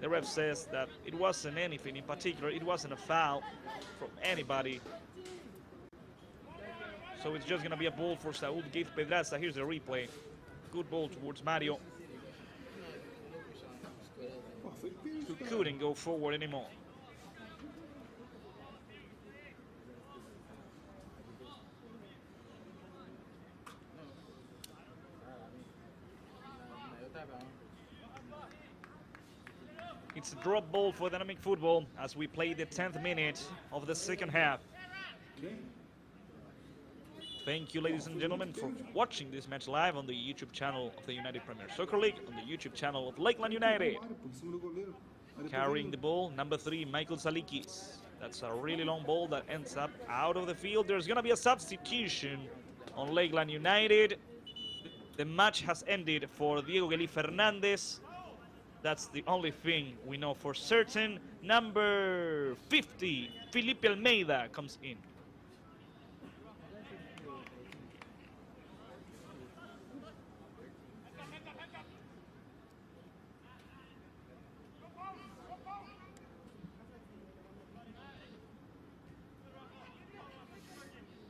The ref says that it wasn't anything in particular. It wasn't a foul from anybody. So it's just going to be a ball for Saúl Gave Pedraza. Here's the replay. Good ball towards Mario, who couldn't go forward anymore. It's a drop ball for Dynamic Futbol as we play the 10th minute of the second half. Thank you, ladies and gentlemen, for watching this match live on the YouTube channel of the United Premier Soccer League, on the YouTube channel of Lakeland United. Carrying the ball, number 3, Michael Salikis. That's a really long ball that ends up out of the field. There's going to be a substitution on Lakeland United. The match has ended for Diego Geli Fernandez. That's the only thing we know for certain. Number 50, Felipe Almeida comes in.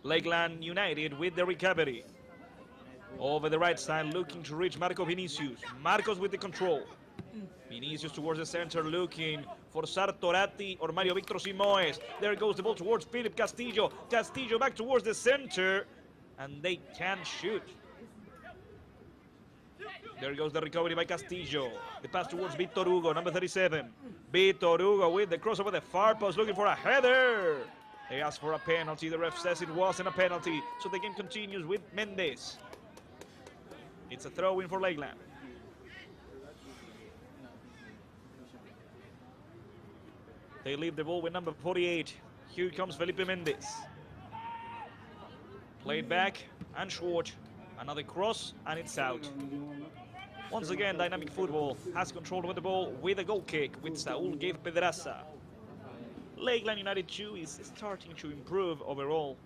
Lakeland United with the recovery. Over the right side, looking to reach Marco Vinicius. Marcos with the control. Vinicius towards the center, looking for Sartorati or Mario Victor Simoes. There goes the ball towards Philip Castillo. Castillo back towards the center, and they can shoot. There goes the recovery by Castillo. The pass towards Victor Hugo, number 37. Victor Hugo with the cross over the far post, looking for a header. They asked for a penalty. The ref says it wasn't a penalty, so the game continues with Mendez. It's a throw-in for Lakeland. They leave the ball with number 48. Here comes Felipe Mendez. Played back and short. Another cross and it's out. Once again, Dynamic Futbol has control over the ball with a goal kick with Saúl Gave Pedraza. Lakeland United 2 is starting to improve overall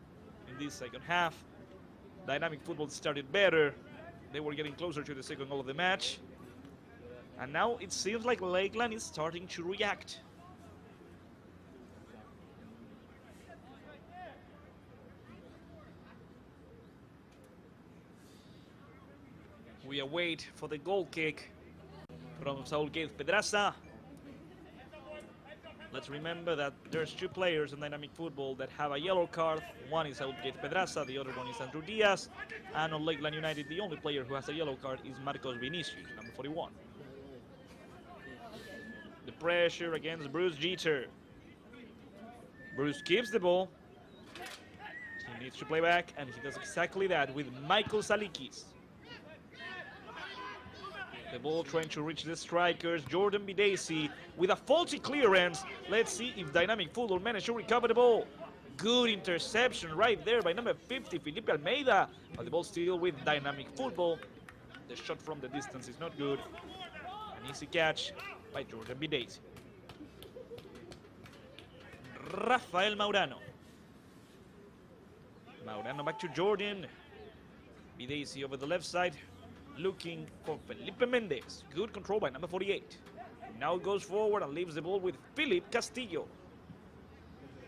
in this second half. Dynamic Futbol started better. They were getting closer to the second goal of the match. And now it seems like Lakeland is starting to react. We await for the goal kick from Saúl Gave Pedraza. Let's remember that there's 2 players in Dynamic Futbol that have a yellow card. One is Saúl Gave Pedraza, the other one is Andrew Diaz. And on Lakeland United, the only player who has a yellow card is Marcos Vinicius, number 41. The pressure against Bruce Jeter. Bruce keeps the ball. He needs to play back, and he does exactly that with Michael Salikis. The ball trying to reach the strikers. Jordan Bidaisy with a faulty clearance. Let's see if Dynamic Futbol managed to recover the ball. Good interception right there by number 50, Felipe Almeida. But the ball still with Dynamic Futbol. The shot from the distance is not good. An easy catch by Jordan Bidaisy. Rafael Maurano. Maurano back to Jordan. Videsi over the left side, looking for Felipe Mendez. Good control by number 48. Now goes forward and leaves the ball with Philip Castillo.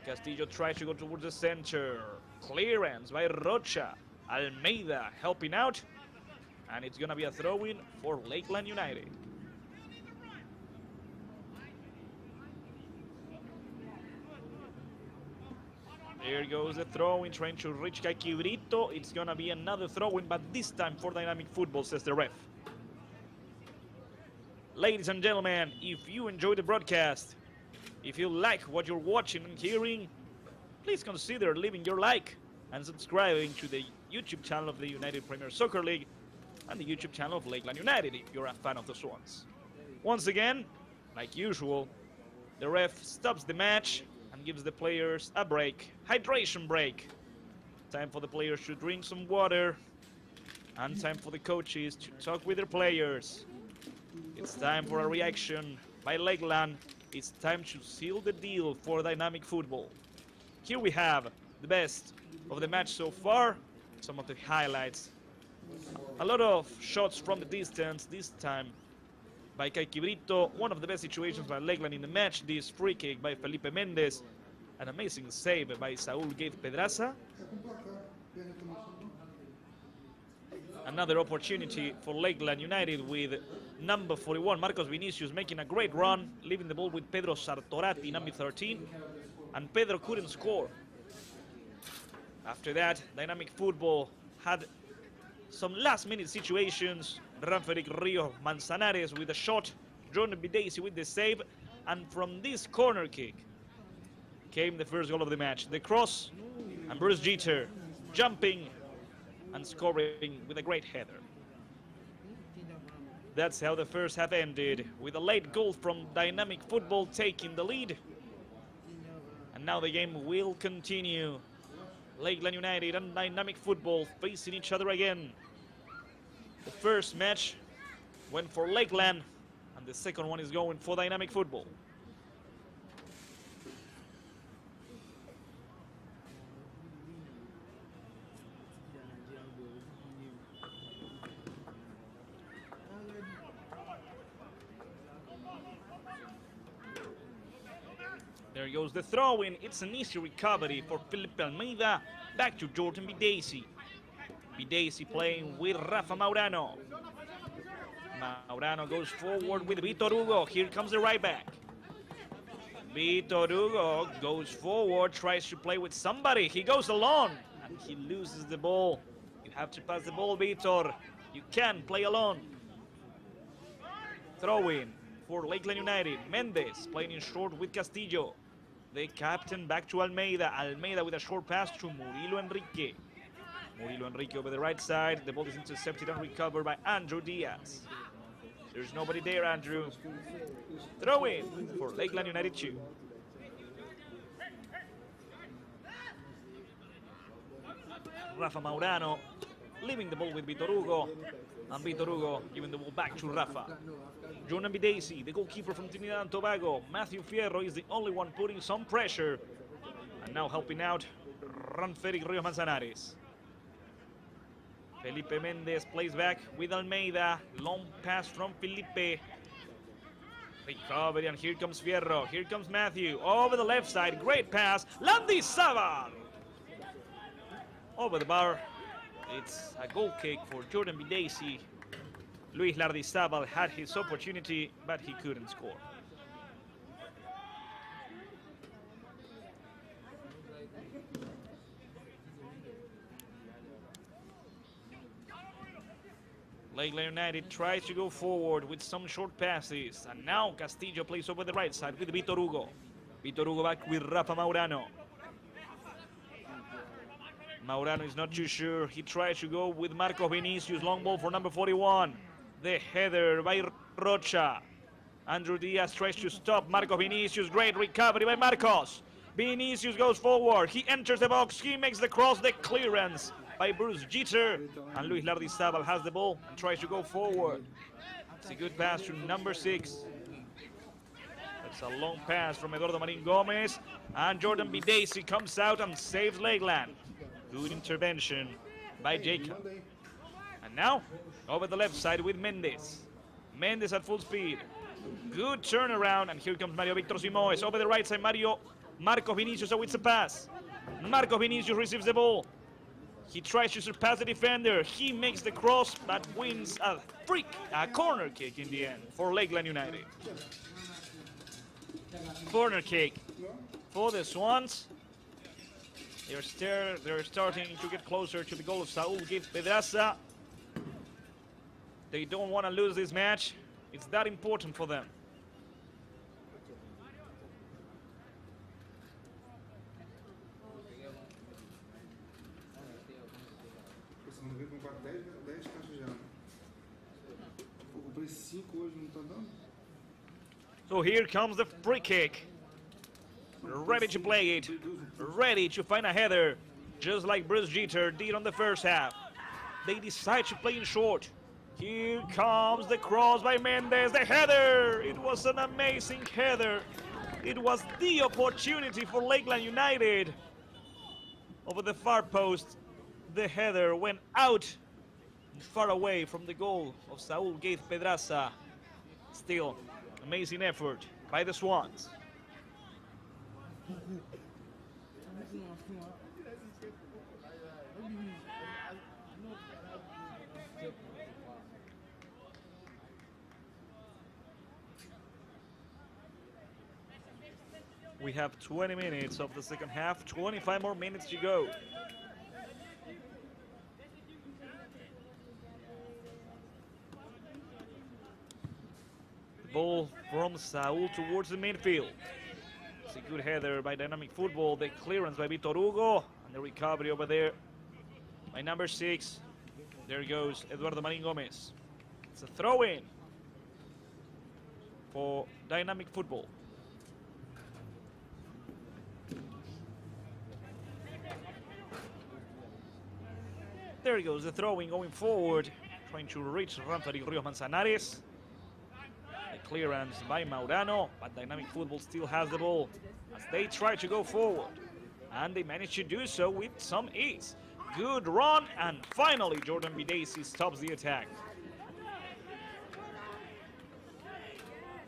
Castillo tries to go towards the center. Clearance by Rocha. Almeida helping out. And it's going to be a throw-in for Lakeland United. There goes the throw-in, trying to reach Caiquibrito. It's going to be another throw-in, but this time for Dynamic Futbol, says the ref. Ladies and gentlemen, if you enjoy the broadcast, if you like what you're watching and hearing, please consider leaving your like and subscribing to the YouTube channel of the United Premier Soccer League and the YouTube channel of Lakeland United if you're a fan of the Swans. Once again, like usual, the ref stops the match and gives the players a break, hydration break. Time for the players to drink some water and time for the coaches to talk with their players. It's time for a reaction by Lakeland. It's time to seal the deal for Dynamic Futbol. Here we have the best of the match so far, some of the highlights. A lot of shots from the distance, this time by Caiquibrito. One of the best situations by Lakeland in the match, this free kick by Felipe Mendez. An amazing save by Saúl Gate Pedraza. Another opportunity for Lakeland United with number 41, Marcos Vinicius, making a great run, leaving the ball with Pedro Sartorati, number 13. And Pedro couldn't score. After that, Dynamic Futbol had some last-minute situations. Ranferic Rio Manzanares with a shot, Jordan Videsi with the save, and from this corner kick came the first goal of the match. The cross, and Bruce Jeter jumping and scoring with a great header. That's how the first half ended, with a late goal from Dynamic Futbol taking the lead. And now the game will continue. Lakeland United and Dynamic Futbol facing each other again. The first match went for Lakeland, and the second one is going for Dynamic Futbol. There goes the throw-in. It's an easy recovery for Felipe Almeida. Back to Jordan Videsi. Videsi playing with Rafa Maurano. Maurano goes forward with Vitor Hugo. Here comes the right back. Vitor Hugo goes forward, tries to play with somebody. He goes alone, and he loses the ball. You have to pass the ball, Vitor. You can't play alone. Throw-in for Lakeland United. Mendez playing in short with Castillo. The captain back to Almeida. Almeida with a short pass to Murilo Enrique. Murilo Enrique over the right side. The ball is intercepted and recovered by Andrew Diaz. There's nobody there, Andrew. Throw in for Lakeland United 2. Rafa Maurano leaving the ball with Vitor Hugo. And Vitor Hugo giving the ball back to Rafa. Jordan Videsi, the goalkeeper from Trinidad and Tobago. Matthew Fierro is the only one putting some pressure. And now helping out Ranferic Rio Manzanares. Felipe Mendez plays back with Almeida. Long pass from Felipe. Recovery, and here comes Fierro. Here comes Matthew. Over the left side. Great pass. Landizabal. Over the bar. It's a goal kick for Jordan Videsi. Luis Landizabal had his opportunity, but he couldn't score. Lakeland United tries to go forward with some short passes, and now Castillo plays over the right side with Vitor Hugo. Vitor Hugo back with Rafa Maurano. Maurano is not too sure. He tries to go with Marcos Vinicius. Long ball for number 41. The header by Rocha. Andrew Diaz tries to stop Marcos Vinicius. Great recovery by Marcos. Vinicius goes forward. He enters the box. He makes the cross. The clearance by Bruce Jeter. And Luis Landizabal has the ball and tries to go forward. It's a good pass to number 6. It's a long pass from Eduardo Marin Gomez, and Jordan Bidesi comes out and saves Lakeland. Good intervention by Jacob. And now, over the left side with Mendes. Mendes at full speed. Good turnaround, and here comes Mario Victor Simoes. Over the right side, Marcos Vinicius awaits a pass. Marcos Vinicius receives the ball. He tries to surpass the defender. He makes the cross, but wins a corner kick in the end for Lakeland United. Corner kick for the Swans. They're starting to get closer to the goal of Saúl Giz Pedraza. They don't want to lose this match. It's that important for them. So here comes the free kick. Ready to play it. Ready to find a header. Just like Bruce Jeter did on the first half. They decide to play in short. Here comes the cross by Mendes. The header. It was an amazing header. It was the opportunity for Lakeland United. Over the far post. The header went out far away from the goal of Saúl Giz Pedraza. Still, amazing effort by the Swans. We have 20 minutes of the second half, 25 more minutes to go. Ball from Saúl towards the midfield. It's a good header by Dynamic Futbol. The clearance by Vitor Hugo. And the recovery over there by number 6. There goes Eduardo Marin Gomez. It's a throw-in for Dynamic Futbol. There goes the throwing going forward. Trying to reach Ramfari Rios Manzanares. Clearance by Maurano, but Dynamic Futbol still has the ball as they try to go forward, and they manage to do so with some ease. Good run, and finally Jordan Bidesi stops the attack.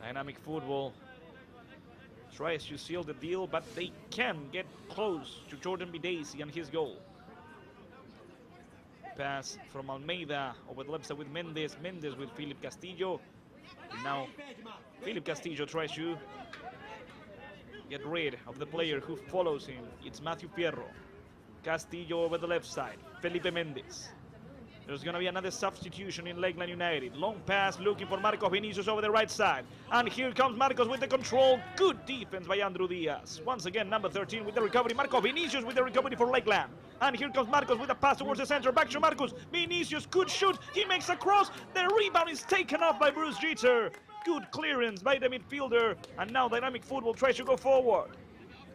Dynamic Futbol tries to seal the deal, but they can get close to Jordan Bidesi and his goal. Pass from Almeida over the left side with Mendes. Mendes with Philip Castillo. Now, Philip Castillo tries to get rid of the player who follows him. It's Matthew Fierro. Castillo over the left side. Felipe Mendes. There's going to be another substitution in Lakeland United. Long pass looking for Marcos Vinicius over the right side. And here comes Marcos with the control. Good defense by Andrew Diaz. Once again, number 13 with the recovery. Marcos Vinicius with the recovery for Lakeland. And here comes Marcos with a pass towards the center. Back to Marcos. Vinicius, good shoot. He makes a cross. The rebound is taken off by Bruce Jeter. Good clearance by the midfielder. And now Dynamic Futbol tries to go forward.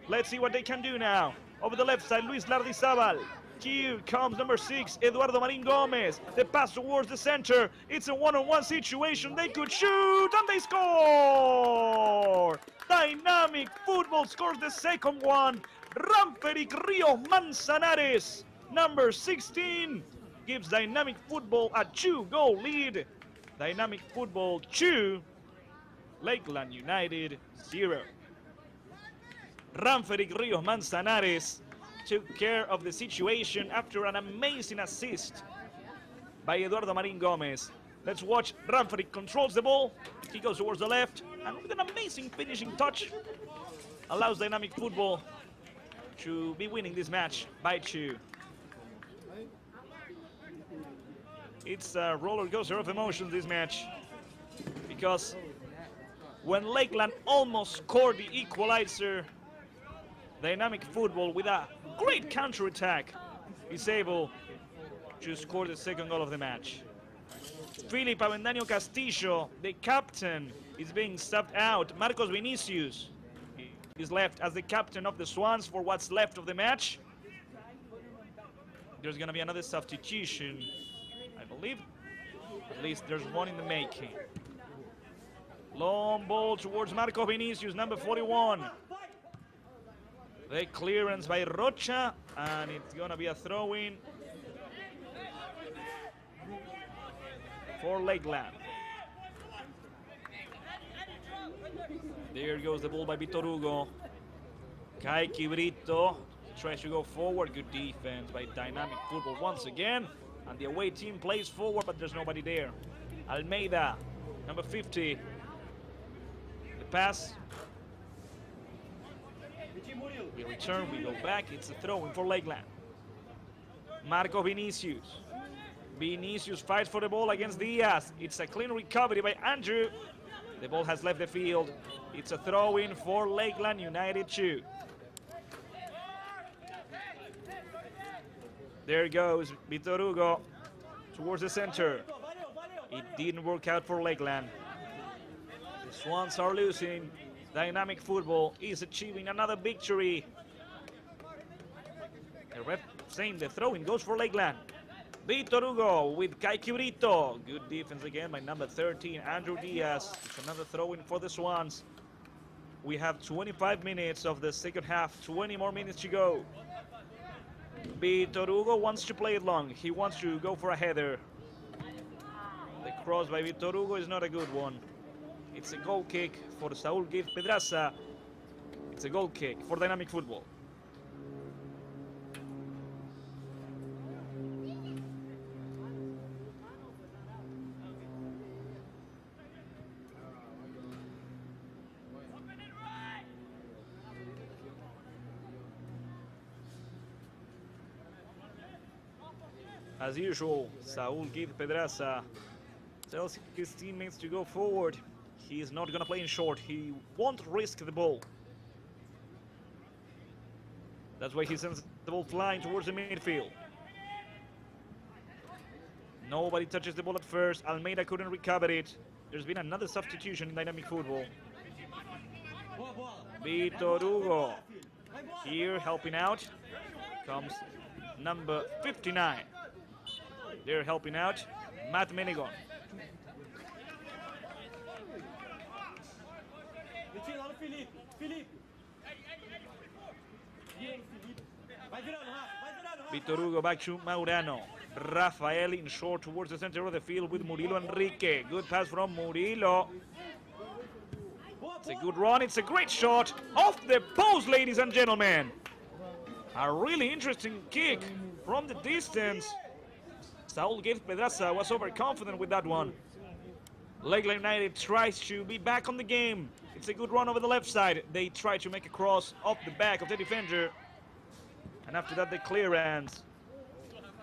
Let's see what they can do now. Over the left side, Luis Lardizabal. Here comes number 6, Eduardo Marin Gomez. The pass towards the center. It's a one-on-one situation. They could shoot, and they score! Dynamic Futbol scores the second one. Ramferic Rios Manzanares, number 16, gives Dynamic Futbol a 2-goal lead. Dynamic Futbol 2, Lakeland United 0. Ramferic Rios Manzanares took care of the situation after an amazing assist by Eduardo Marin Gomez. Let's watch. Ramferic controls the ball. He goes towards the left, and with an amazing finishing touch, allows Dynamic Futbol to be winning this match by 2. It's a roller coaster of emotions, this match, because when Lakeland almost scored the equalizer, Dynamic Futbol, with a great counter-attack, is able to score the second goal of the match. Philip Avendaño Castillo, the captain, is being subbed out. Marcos Vinicius is left as the captain of the Swans for what's left of the match. There's going to be another substitution, I believe. At least there's one in the making. Long ball towards Marco Vinicius, number 41. The clearance by Rocha, and it's gonna be a throw-in for Lakeland. There goes the ball by Vitor Hugo. Kaiki Brito tries to go forward. Good defense by Dynamic Futbol once again. And the away team plays forward, but there's nobody there. Almeida, number 50. The pass. We return, we go back. It's a throw-in for Lakeland. Marco Vinicius. Vinicius fights for the ball against Diaz. It's a clean recovery by Andrew. The ball has left the field. It's a throw-in for Lakeland United 2. There goes Vitor Hugo towards the center. It didn't work out for Lakeland. The Swans are losing. Dynamic Futbol is achieving another victory. The ref saying the throw-in goes for Lakeland. Vitor Hugo with Kaiki Brito. Good defense again by number 13, Andrew Diaz. It's another throw-in for the Swans. We have 25 minutes of the second half, 20 more minutes to go. Vitor Hugo wants to play it long. He wants to go for a header. The cross by Vitor Hugo is not a good one. It's a goal kick for Saúl Giz Pedraza. It's a goal kick for Dynamic Futbol. As usual, Saúl Giz Pedraza tells his teammates to go forward. He is not going to play in short. He won't risk the ball. That's why he sends the ball flying towards the midfield. Nobody touches the ball at first. Almeida couldn't recover it. There's been another substitution in Dynamic Futbol. Vitor Hugo here helping out. Comes number 59. They're helping out. Matt Menegon. Vitor Hugo back to Maurano. Rafael in short towards the center of the field with Murilo Enrique. Good pass from Murilo. It's a good run. It's a great shot. Off the post, ladies and gentlemen. A really interesting kick from the distance. Saúl Giz Pedraza was overconfident with that one. Lakeland United tries to be back on the game. It's a good run over the left side. They try to make a cross off the back of the defender. And after that, the clearance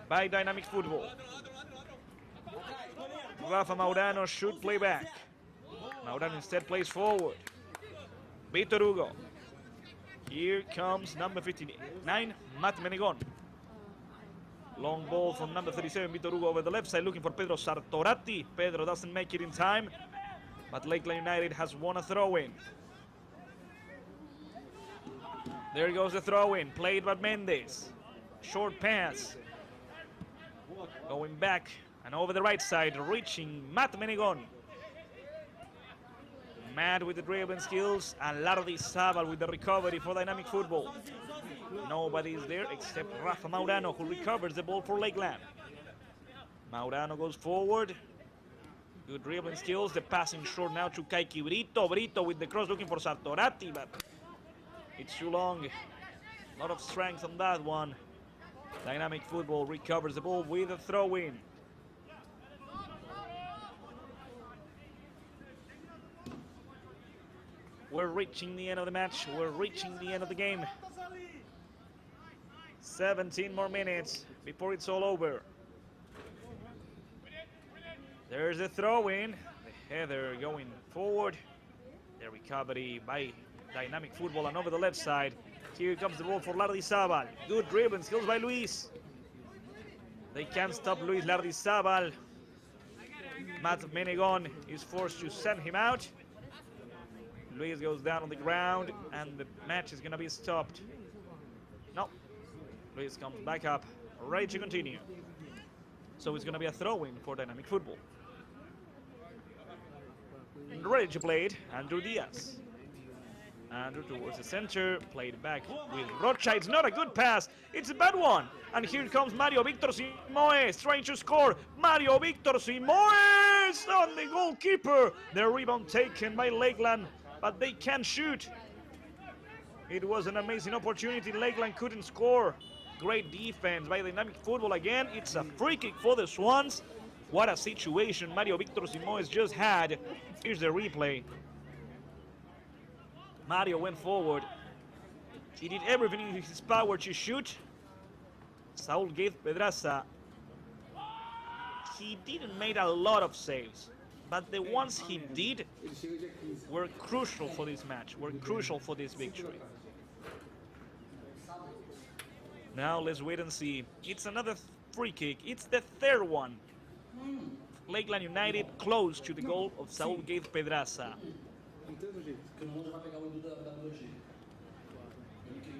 by Dynamic Futbol. Rafa Maurano should play back. Maurano instead plays forward. Vitor Hugo. Here comes number 59, Matt Menegon. Long ball from number 37, Vitor Hugo over the left side, looking for Pedro Sartorati. Pedro doesn't make it in time, but Lakeland United has won a throw-in. There goes the throw-in, played by Mendes. Short pass. Going back and over the right side, reaching Matt Menegon. Matt with the dribbling skills, and Lardi Zabal with the recovery for Dynamic Futbol. Nobody is there except Rafa Maurano, who recovers the ball for Lakeland. Maurano goes forward. Good dribbling skills. The passing short now to Kaiki Brito. Brito with the cross looking for Sartorati, but it's too long. A lot of strength on that one. Dynamic Futbol recovers the ball with a throw-in. We're reaching the end of the match. We're reaching the end of the game. 17 more minutes before it's all over. There's a throw-in. The header going forward. The recovery by Dynamic Futbol and over the left side. Here comes the ball for Lardi Zabal. Good dribbling skills by Luis. They can't stop Luis Lardi Zabal. Matt Menegon is forced to send him out. Luis goes down on the ground and the match is going to be stopped. No. Luis comes back up, ready to continue. So it's going to be a throw-in for Dynamic Futbol. Ready to play it, Andrew Diaz. Andrew towards the center, played back with Rocha. It's not a good pass, it's a bad one. And here comes Mario Victor Simoes trying to score. Mario Victor Simoes on the goalkeeper. The rebound taken by Lakeland, but they can't shoot. It was an amazing opportunity. Lakeland couldn't score. Great defense by Dynamic Futbol again. It's a free kick for the Swans. What a situation Mario Victor Simoes just had. Here's the replay. Mario went forward. He did everything in his power to shoot. Saul gave Pedraza. He didn't make a lot of saves, but the ones he did were crucial for this match, were crucial for this victory. Now let's wait and see. It's another free kick. It's the third one. Lakeland United close to the goal of Saul gave Pedraza.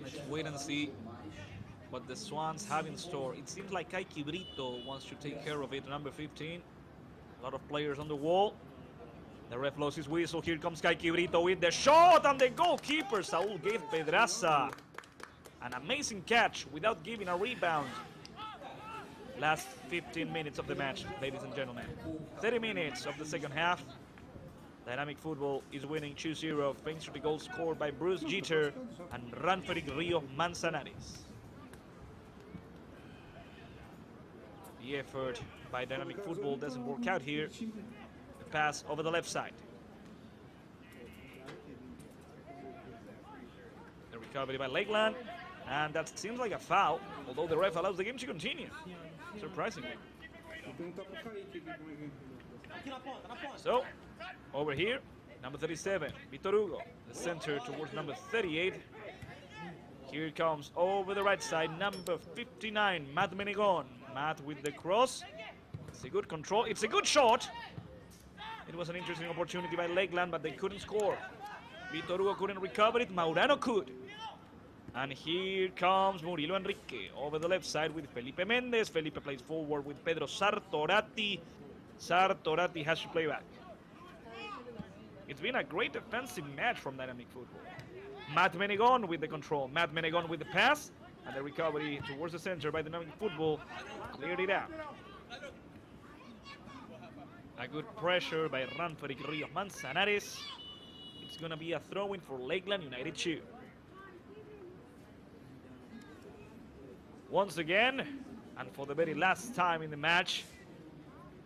Let's wait and see what the Swans have in store. It seems like Kaiki Brito wants to take care of it, number 15. A lot of players on the wall. The ref blows his whistle. Here comes Kaiki Brito with the shot, and the goalkeeper, Saul gave Pedraza. An amazing catch without giving a rebound. Last 15 minutes of the match, ladies and gentlemen. 30 minutes of the second half. Dynamic Futbol is winning 2-0 thanks to the goal scored by Bruce Jeter and Ranferic Rio Manzanares. The effort by Dynamic Futbol doesn't work out here. The pass over the left side. The recovery by Lakeland, and that seems like a foul, although the ref allows the game to continue, surprisingly. So, over here, number 37, Vitor Hugo, the center towards number 38. Here it comes over the right side, number 59, Matt Menegon. Matt with the cross. It's a good control. It's a good shot. It was an interesting opportunity by Lakeland, but they couldn't score. Vitor Hugo couldn't recover it. Maurano could. And here comes Murilo Enrique over the left side with Felipe Mendez. Felipe plays forward with Pedro Sartorati. Sartorati has to play back. It's been a great defensive match from Dynamic Futbol. Matt Menegon with the control. Matt Menegon with the pass. And the recovery towards the center by Dynamic Futbol cleared it out. A good pressure by Ranferic Rio Manzanares. It's going to be a throw-in for Lakeland United 2. Once again, and for the very last time in the match,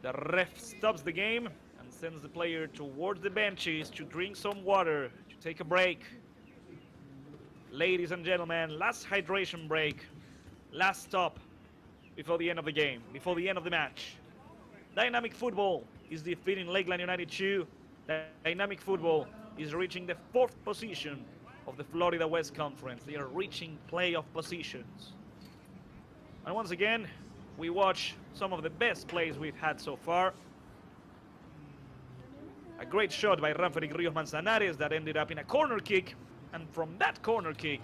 the ref stops the game and sends the player towards the benches to drink some water, to take a break. Ladies and gentlemen, last hydration break, last stop before the end of the game, before the end of the match. Dynamic Futbol is defeating Lakeland United 2. Dynamic Futbol is reaching the 4th position of the Florida West Conference. They are reaching playoff positions. And once again, we watch some of the best plays we've had so far. A great shot by Ranferic Rio Manzanares that ended up in a corner kick. And from that corner kick,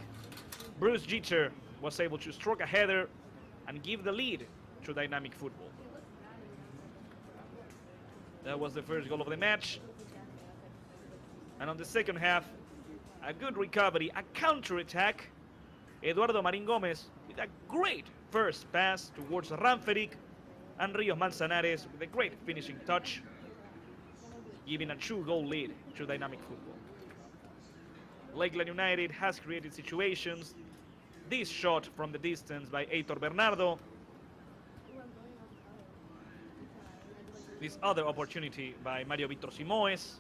Bruce Jeter was able to stroke a header and give the lead to Dynamic Futbol. That was the first goal of the match. And on the second half, a good recovery, a counter-attack. Eduardo Marin Gomez with a great first pass towards Ranferic, and Rio Manzanares with a great finishing touch, giving a 2-goal lead to Dynamic Futbol. Lakeland United has created situations. This shot from the distance by Heitor Bernardo. This other opportunity by Mario Victor Simoes.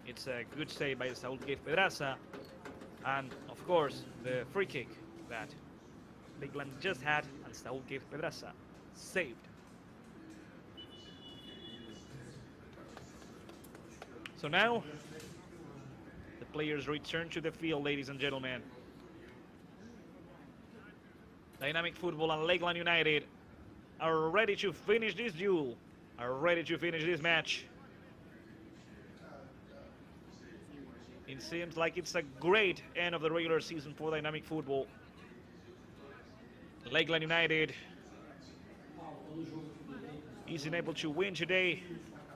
It's a good save by Saul Gave Pedraza. And, of course, the free kick that Lakeland just had and Saul Gave Pedraza saved. So now, the players return to the field, ladies and gentlemen. Dynamic Futbol and Lakeland United are ready to finish this duel, are ready to finish this match. It seems like it's a great end of the regular season for Dynamic Futbol. Lakeland United isn't able to win today.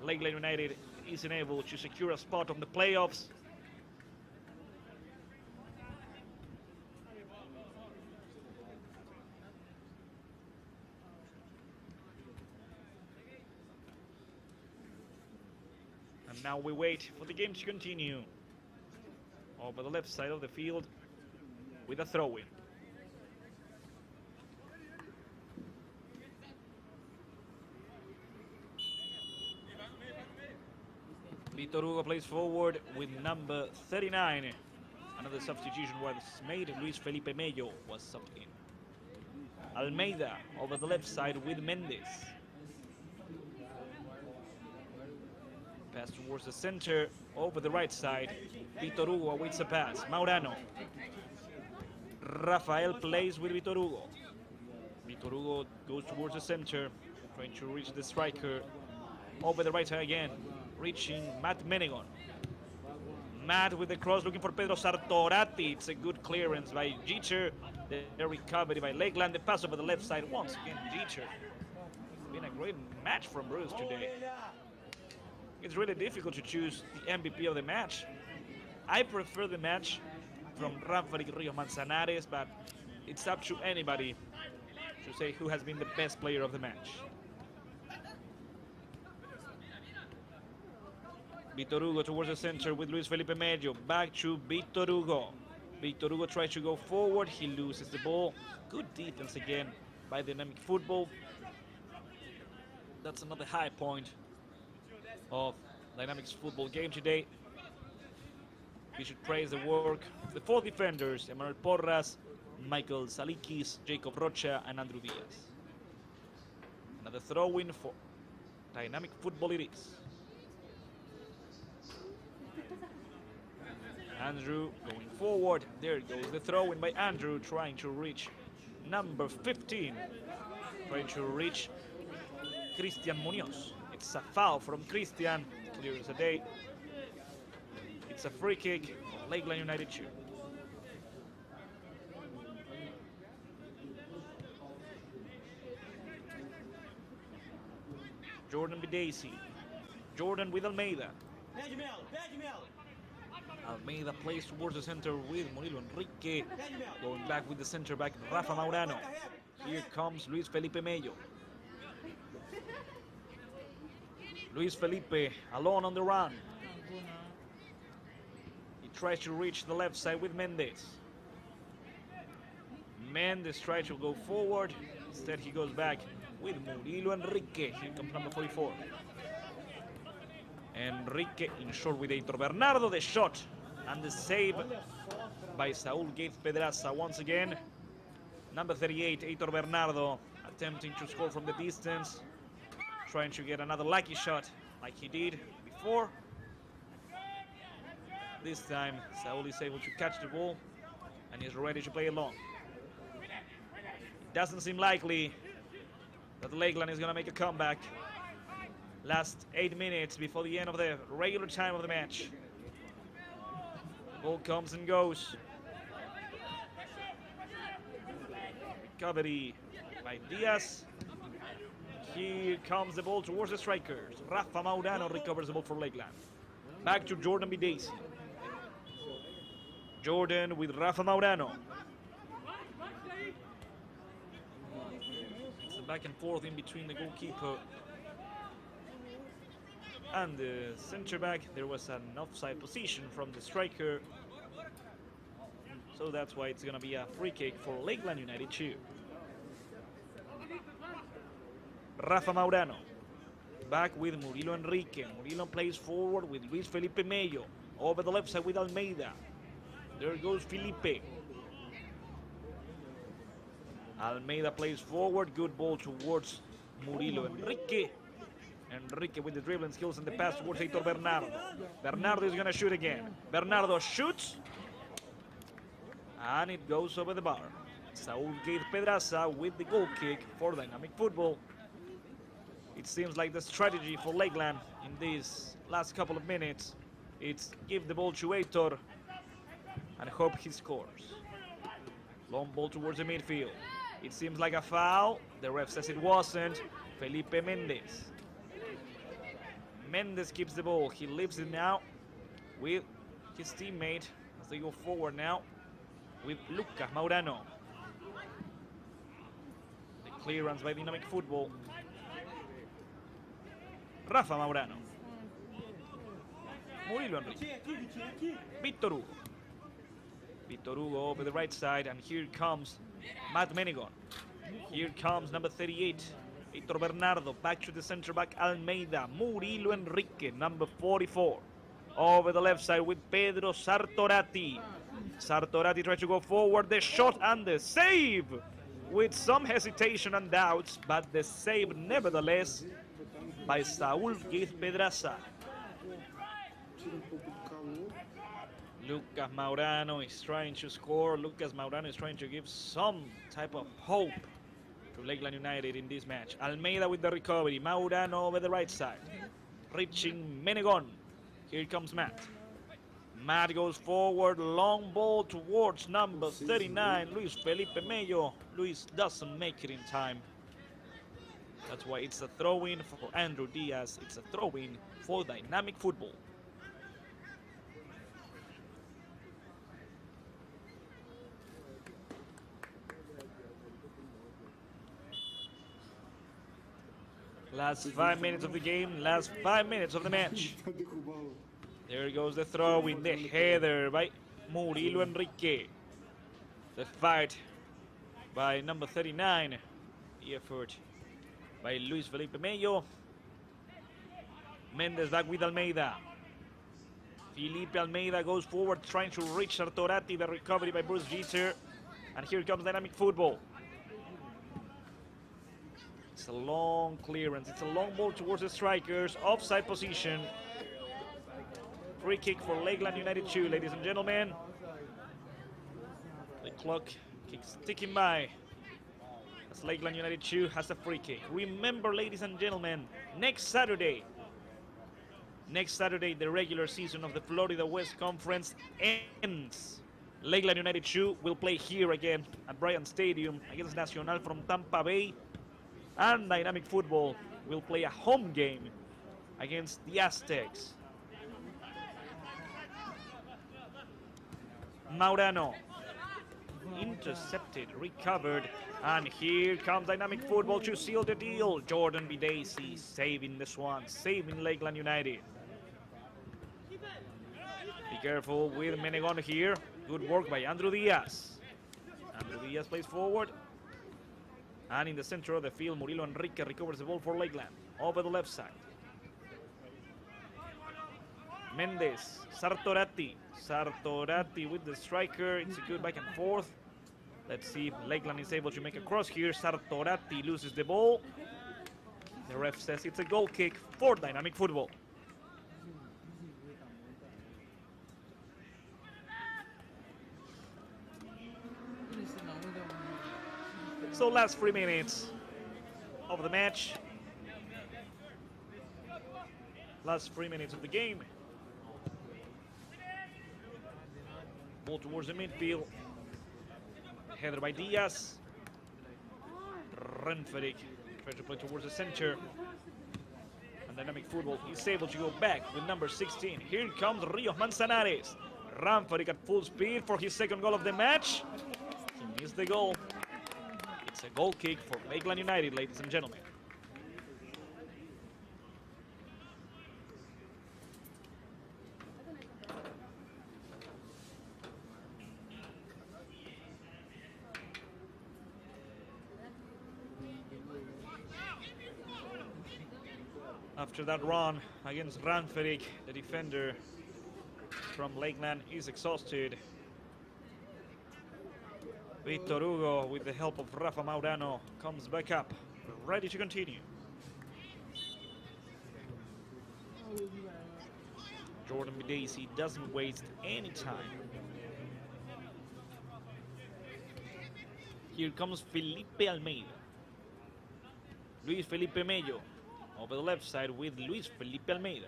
Lakeland United isn't able to secure a spot on the playoffs. And now we wait for the game to continue. Over the left side of the field with a throw-in. Vitor Hugo plays forward with number 39. Another substitution was made. Luis Felipe Mello was subbed in. Almeida over the left side with Mendes. Pass towards the center, over the right side. Vitor Hugo awaits a pass. Maurano. Rafael plays with Vitor Hugo. Vitor Hugo goes towards the center, trying to reach the striker. Over the right side again, reaching Matt Menegon. Matt with the cross, looking for Pedro Sartorati. It's a good clearance by Jeter. The recovery by Lakeland. The pass over the left side once again, Jeter. It's been a great match from Bruce today. It's really difficult to choose the MVP of the match. I prefer the match from Rafael Rio Manzanares, but it's up to anybody to say who has been the best player of the match. Vitor Hugo towards the center with Luis Felipe Mello. Back to Vitor Hugo. Vitor Hugo tries to go forward. He loses the ball. Good defense again by Dynamic Futbol. That's another high point of Dynamics Futbol game today. We should praise the work of the four defenders: Emmanuel Porras, Michael Salikis, Jacob Rocha, and Andrew Diaz. Another throw-in for Dynamic Futbol it is. Andrew going forward. There goes the throw-in by Andrew, trying to reach number 15. Trying to reach Christian Munoz. It's a foul from Christian, clear as a day. It's a free kick, Lakeland United 2. Jordan Bidesi. Jordan with Almeida. Almeida plays towards the center with Murilo Enrique. Going back with the center back, Rafa Maurano. Here comes Luis Felipe Mello. Luis Felipe alone on the run. He tries to reach the left side with Mendes. Mendes tries to go forward. Instead he goes back with Murilo Enrique. Here comes number 44. Enrique in short with Heitor Bernardo. The shot and the save by Saul Gates Pedraza once again. Number 38, Heitor Bernardo, attempting to score from the distance. Trying to get another lucky shot like he did before. This time, Saul is able to catch the ball and is ready to play along. It doesn't seem likely that Lakeland is going to make a comeback. Last 8 minutes before the end of the regular time of the match. Ball comes and goes. Recovery by Diaz. Here comes the ball towards the strikers. Rafa Maurano recovers the ball for Lakeland. Back to Jordan Bidesi. Jordan with Rafa Maurano. It's a back and forth in between the goalkeeper and the center back. There was an offside position from the striker. So that's why it's going to be a free kick for Lakeland United 2. Rafa Maurano. Back with Murilo Enrique. Murilo plays forward with Luis Felipe Mello. Over the left side with Almeida. There goes Felipe. Almeida plays forward. Good ball towards Murilo Enrique. Enrique with the dribbling skills and the pass towards Heitor Bernardo. Bernardo is going to shoot again. Bernardo shoots. And it goes over the bar. Saul Gates Pedraza with the goal kick for Dynamic Futbol. It seems like the strategy for Lakeland in these last couple of minutes, it's give the ball to Heitor and hope he scores. Long ball towards the midfield. It seems like a foul. The ref says it wasn't. Felipe Mendes. Mendes keeps the ball. He leaves it now with his teammate as they go forward now with Lucas Maurano. The clearance by Dynamic Futbol. Rafa Maurano. Murilo Enrique. Víctor Hugo. Víctor Hugo over the right side, and here comes Matt Menegon. Here comes number 38, Victor Bernardo, back to the center back, Almeida. Murilo Enrique, number 44. Over the left side with Pedro Sartorati. Sartorati tries to go forward, the shot and the save! With some hesitation and doubts, but the save nevertheless by Saúl Guiz Pedraza. Lucas Maurano is trying to score. Lucas Maurano is trying to give some type of hope to Lakeland United in this match. Almeida with the recovery. Maurano over the right side. Reaching Menegon. Here comes Matt. Matt goes forward. Long ball towards number 39, Luis Felipe Mello. Luis doesn't make it in time. That's why it's a throw-in for Andrew Diaz. It's a throw-in for Dynamic Futbol. Last 5 minutes of the game, last 5 minutes of the match. There goes the throw in, the header by Murilo Enrique. The fight by number 39. The effort by Luis Felipe Mello. Mendes back with Almeida. Felipe Almeida goes forward trying to reach Sartorati. The recovery by Bruce Jeter. And here comes Dynamic Futbol. It's a long clearance. It's a long ball towards the strikers. Offside position. Free kick for Lakeland United 2, ladies and gentlemen. The clock keeps ticking by as Lakeland United 2 has a free kick. Remember, ladies and gentlemen, next Saturday, the regular season of the Florida West Conference ends. Lakeland United 2 will play here again at Bryant Stadium against Nacional from Tampa Bay. And Dynamic Futbol will play a home game against the Aztecs. Maurano intercepted, recovered, and here comes Dynamic Futbol to seal the deal. Jordan Bidesi saving the Swans, saving Lakeland United. Be careful with Menegon here. Good work by Andrew Diaz. Andrew Diaz plays forward. And in the center of the field, Murilo Enrique recovers the ball for Lakeland. Over the left side. Mendes, Sartorati. Sartorati with the striker. It's a good back and forth. Let's see if Lakeland is able to make a cross here. Sartorati loses the ball. The ref says it's a goal kick for Dynamic Futbol. So last 3 minutes of the match. Last 3 minutes of the game. Ball towards the midfield. Header by Diaz. Renferic tries to play towards the center. And Dynamic Futbol is able to go back with number 16. Here comes Rios Manzanares. Renferic at full speed for his second goal of the match. He missed the goal. It's a goal kick for Lakeland United, ladies and gentlemen. After that run against Ranferic, the defender from Lakeland is exhausted. Victor Hugo, with the help of Rafa Maurano, comes back up, ready to continue. Jordan Bidesi doesn't waste any time. Here comes Felipe Almeida. Luis Felipe Mello over the left side with Luis Felipe Almeida.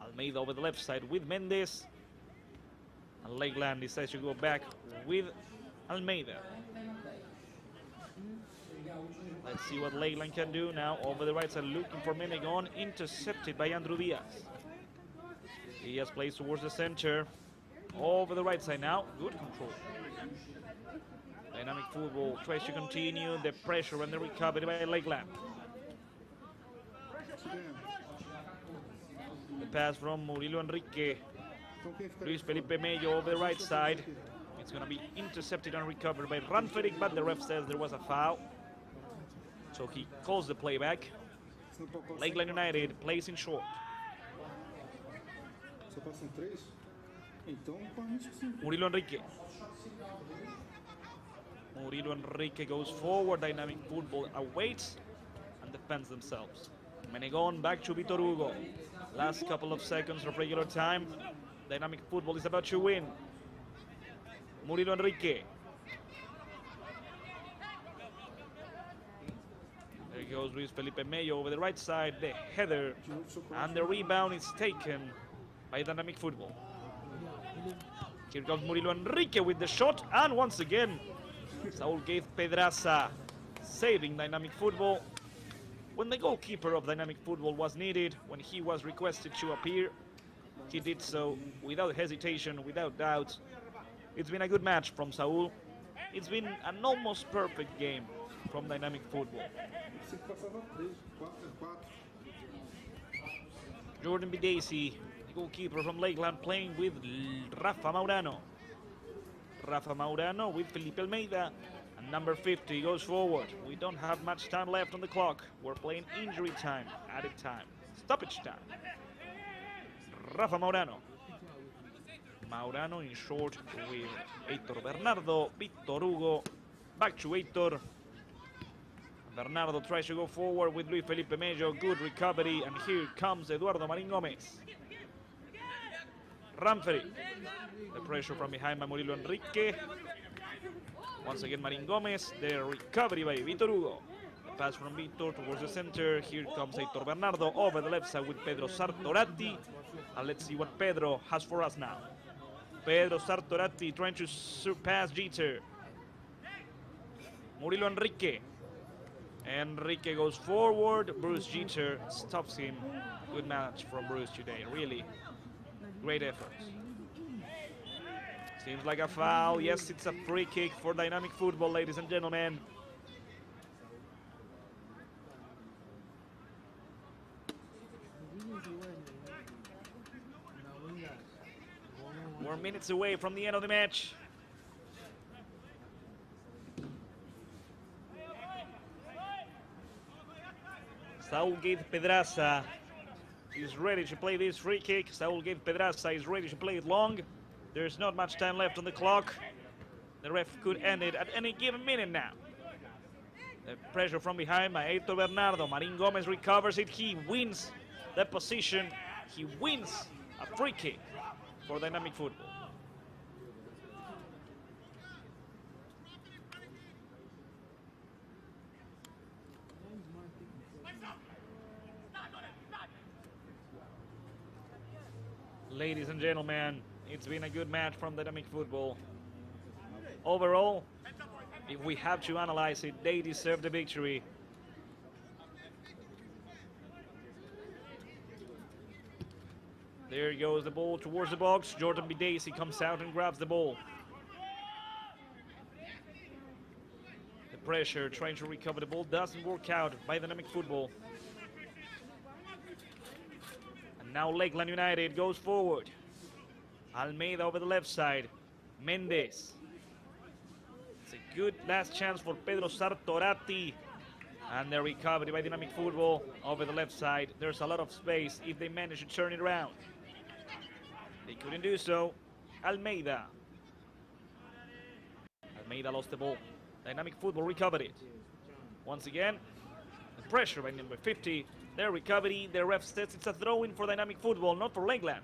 Almeida over the left side with Mendes. And Lakeland decides to go back with Almeida. Let's see what Lakeland can do now. Over the right side, looking for Menegon, intercepted by Andrew Diaz. Diaz plays towards the center. Over the right side now, good control. Dynamic football tries to continue the pressure and the recovery by Lakeland. The pass from Murilo Enrique. Luis Felipe Mello over the right side. It's going to be intercepted and recovered by Ranferic, but the ref says there was a foul. So he calls the playback. Lakeland United plays in short. Murilo Enrique. Murilo Enrique goes forward. Dynamic football awaits and defends themselves. Menegon back to Vitor Hugo. Last couple of seconds of regular time. Dynamic football is about to win. Murilo Enrique. There goes Luis Felipe Mello over the right side. The header and the rebound is taken by Dynamic football. Here comes Murilo Enrique with the shot, and once again Saúl gave Pedraza, saving Dynamic football. When the goalkeeper of Dynamic football was needed, when he was requested to appear, he did so without hesitation, without doubt. It's been a good match from Saúl. It's been an almost perfect game from Dynamic football. Jordan Bidesi, the goalkeeper from Lakeland, playing with Rafa Maurano. Rafa Maurano with Felipe Almeida. And number 50 goes forward. We don't have much time left on the clock. We're playing injury time, added time, stoppage time. Rafa Maurano. Maurano in short with Heitor Bernardo. Vitor Hugo back to Heitor. Bernardo tries to go forward with Luis Felipe Mello. Good recovery, and here comes Eduardo Marín Gómez. Ranferi. The pressure from behind by Murilo Enrique. Once again, Marín Gómez. The recovery by Vitor Hugo. Pass from Vitor towards the center. Here comes Heitor Bernardo over the left side with Pedro Sartorati. And let's see what Pedro has for us now. Pedro Sartorati trying to surpass Jeter. Murilo Enrique. Enrique goes forward. Bruce Jeter stops him. Good match from Bruce today. Really great effort. Seems like a foul. Yes, it's a free kick for Dynamic football, ladies and gentlemen. We're minutes away from the end of the match. Saúl gave Pedraza is ready to play this free kick. Saúl gave Pedraza is ready to play it long. There's not much time left on the clock. The ref could end it at any given minute now. The pressure from behind by Heitor Bernardo. Marín Gómez recovers it. He wins the position. He wins a free kick for Dynamic football. Ladies and gentlemen, it's been a good match from Dynamic football. Overall, if we have to analyze it, they deserve the victory. There goes the ball towards the box. Jordan Bidesi comes out and grabs the ball. The pressure trying to recover the ball doesn't work out by Dynamic football. And now Lakeland United goes forward. Almeida over the left side. Mendes. It's a good last chance for Pedro Sartorati. And the recovery by Dynamic football over the left side. There's a lot of space if they manage to turn it around. They couldn't do so. Almeida. Almeida lost the ball. Dynamic football recovered it. Once again, the pressure by number 50. Their recovery, the ref says it's a throw-in for Dynamic football, not for Lakeland.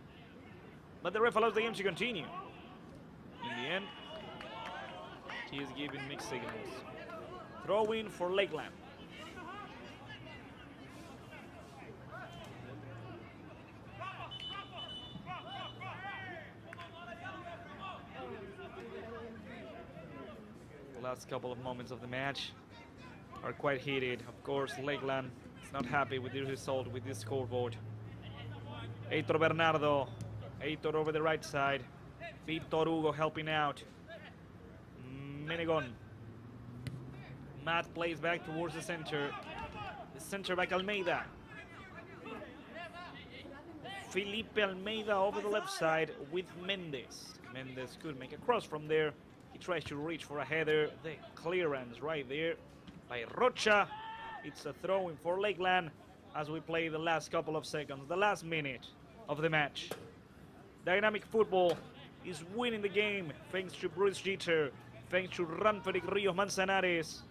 But the ref allows the game to continue. In the end, he is giving mixed signals. Throw-in for Lakeland. Last couple of moments of the match. are quite heated. Of course, Lakeland is not happy with the result, with this scoreboard. Heitor Bernardo. Heitor over the right side. Victor Hugo helping out. Menegon. Matt plays back towards the center. The center back Almeida. Felipe Almeida over the left side with Mendes. Mendes could make a cross from there. He tries to reach for a header. The clearance right there by Rocha. It's a throw-in for Lakeland as we play the last couple of seconds, the last minute of the match. Dynamic Futbol is winning the game thanks to Bruce Jeter, thanks to Ranferic Rios Manzanares,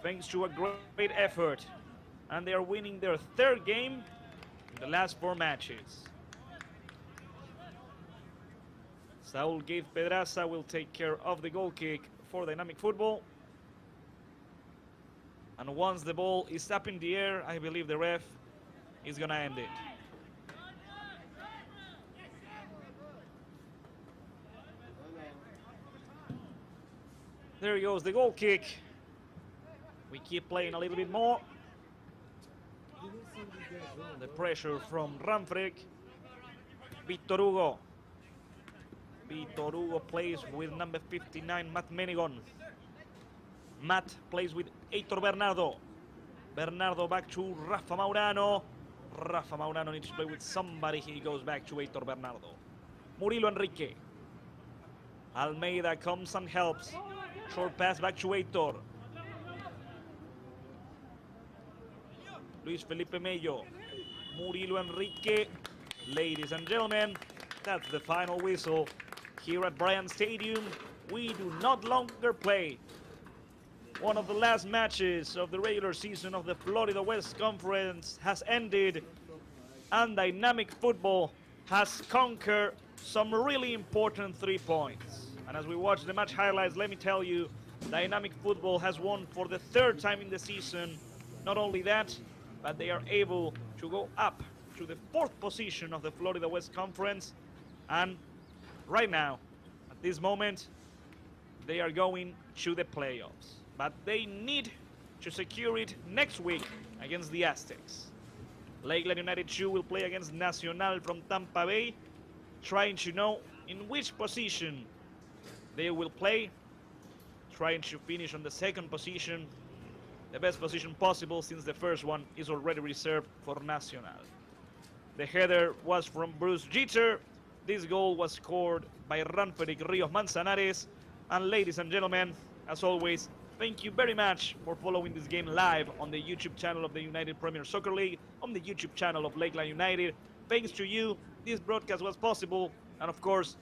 thanks to a great effort. And they are winning their third game in the last 4 matches. Saul Gabe Pedraza will take care of the goal kick for Dynamic Futbol. And once the ball is up in the air, I believe the ref is gonna end it. There goes the goal kick. We keep playing a little bit more. The pressure from Ranfric. Victor Hugo. Victor Hugo plays with number 59, Matt Menegon. Matt plays with Heitor Bernardo. Bernardo back to Rafa Maurano. Rafa Maurano needs to play with somebody. He goes back to Heitor Bernardo. Murilo Enrique. Almeida comes and helps. Short pass back to Heitor. Luis Felipe Mello. Murilo Enrique. Ladies and gentlemen, that's the final whistle. Here at Bryan Stadium, we do not longer play. One of the last matches of the regular season of the Florida West Conference has ended, and Dynamic Futbol has conquered some really important 3 points. And as we watch the match highlights, let me tell you, Dynamic Futbol has won for the 3rd time in the season. Not only that, but they are able to go up to the 4th position of the Florida West Conference. And right now, at this moment, they are going to the playoffs. But they need to secure it next week against the Aztecs. Lakeland United 2 will play against Nacional from Tampa Bay, trying to know in which position they will play, trying to finish on the 2nd position, the best position possible since the first one is already reserved for Nacional. The header was from Bruce Jeter. This goal was scored by Ranferic Rios Manzanares. And ladies and gentlemen, as always, thank you very much for following this game live on the YouTube channel of the United Premier Soccer League, on the YouTube channel of Lakeland United. Thanks to you, this broadcast was possible. And of course,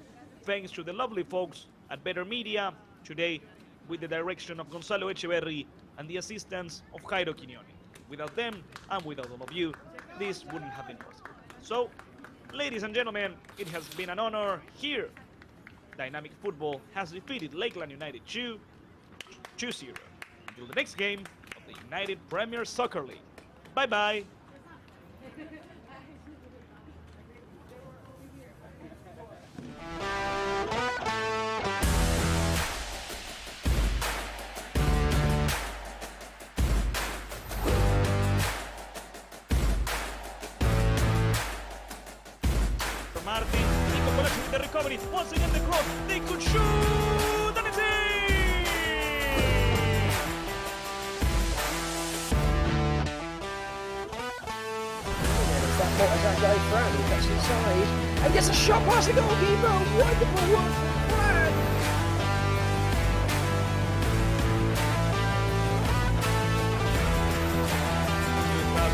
thanks to the lovely folks at Better Media, today with the direction of Gonzalo Echeverri and the assistance of Jairo Quignoni. Without them and without all of you, this wouldn't have been possible. So, ladies and gentlemen, it has been an honor here. Dynamic Futbol has defeated Lakeland United 2-0. Until the next game of the United Premier Soccer League. Bye-bye. Martin, Nico Polaci with the recovery. Once again the cross. They could shoot, and it's in! That Montezan goes round, he gets inside, and gets a shot past the goalkeeper. Wonderful one from Brad.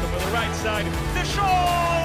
Over the right side. The shot!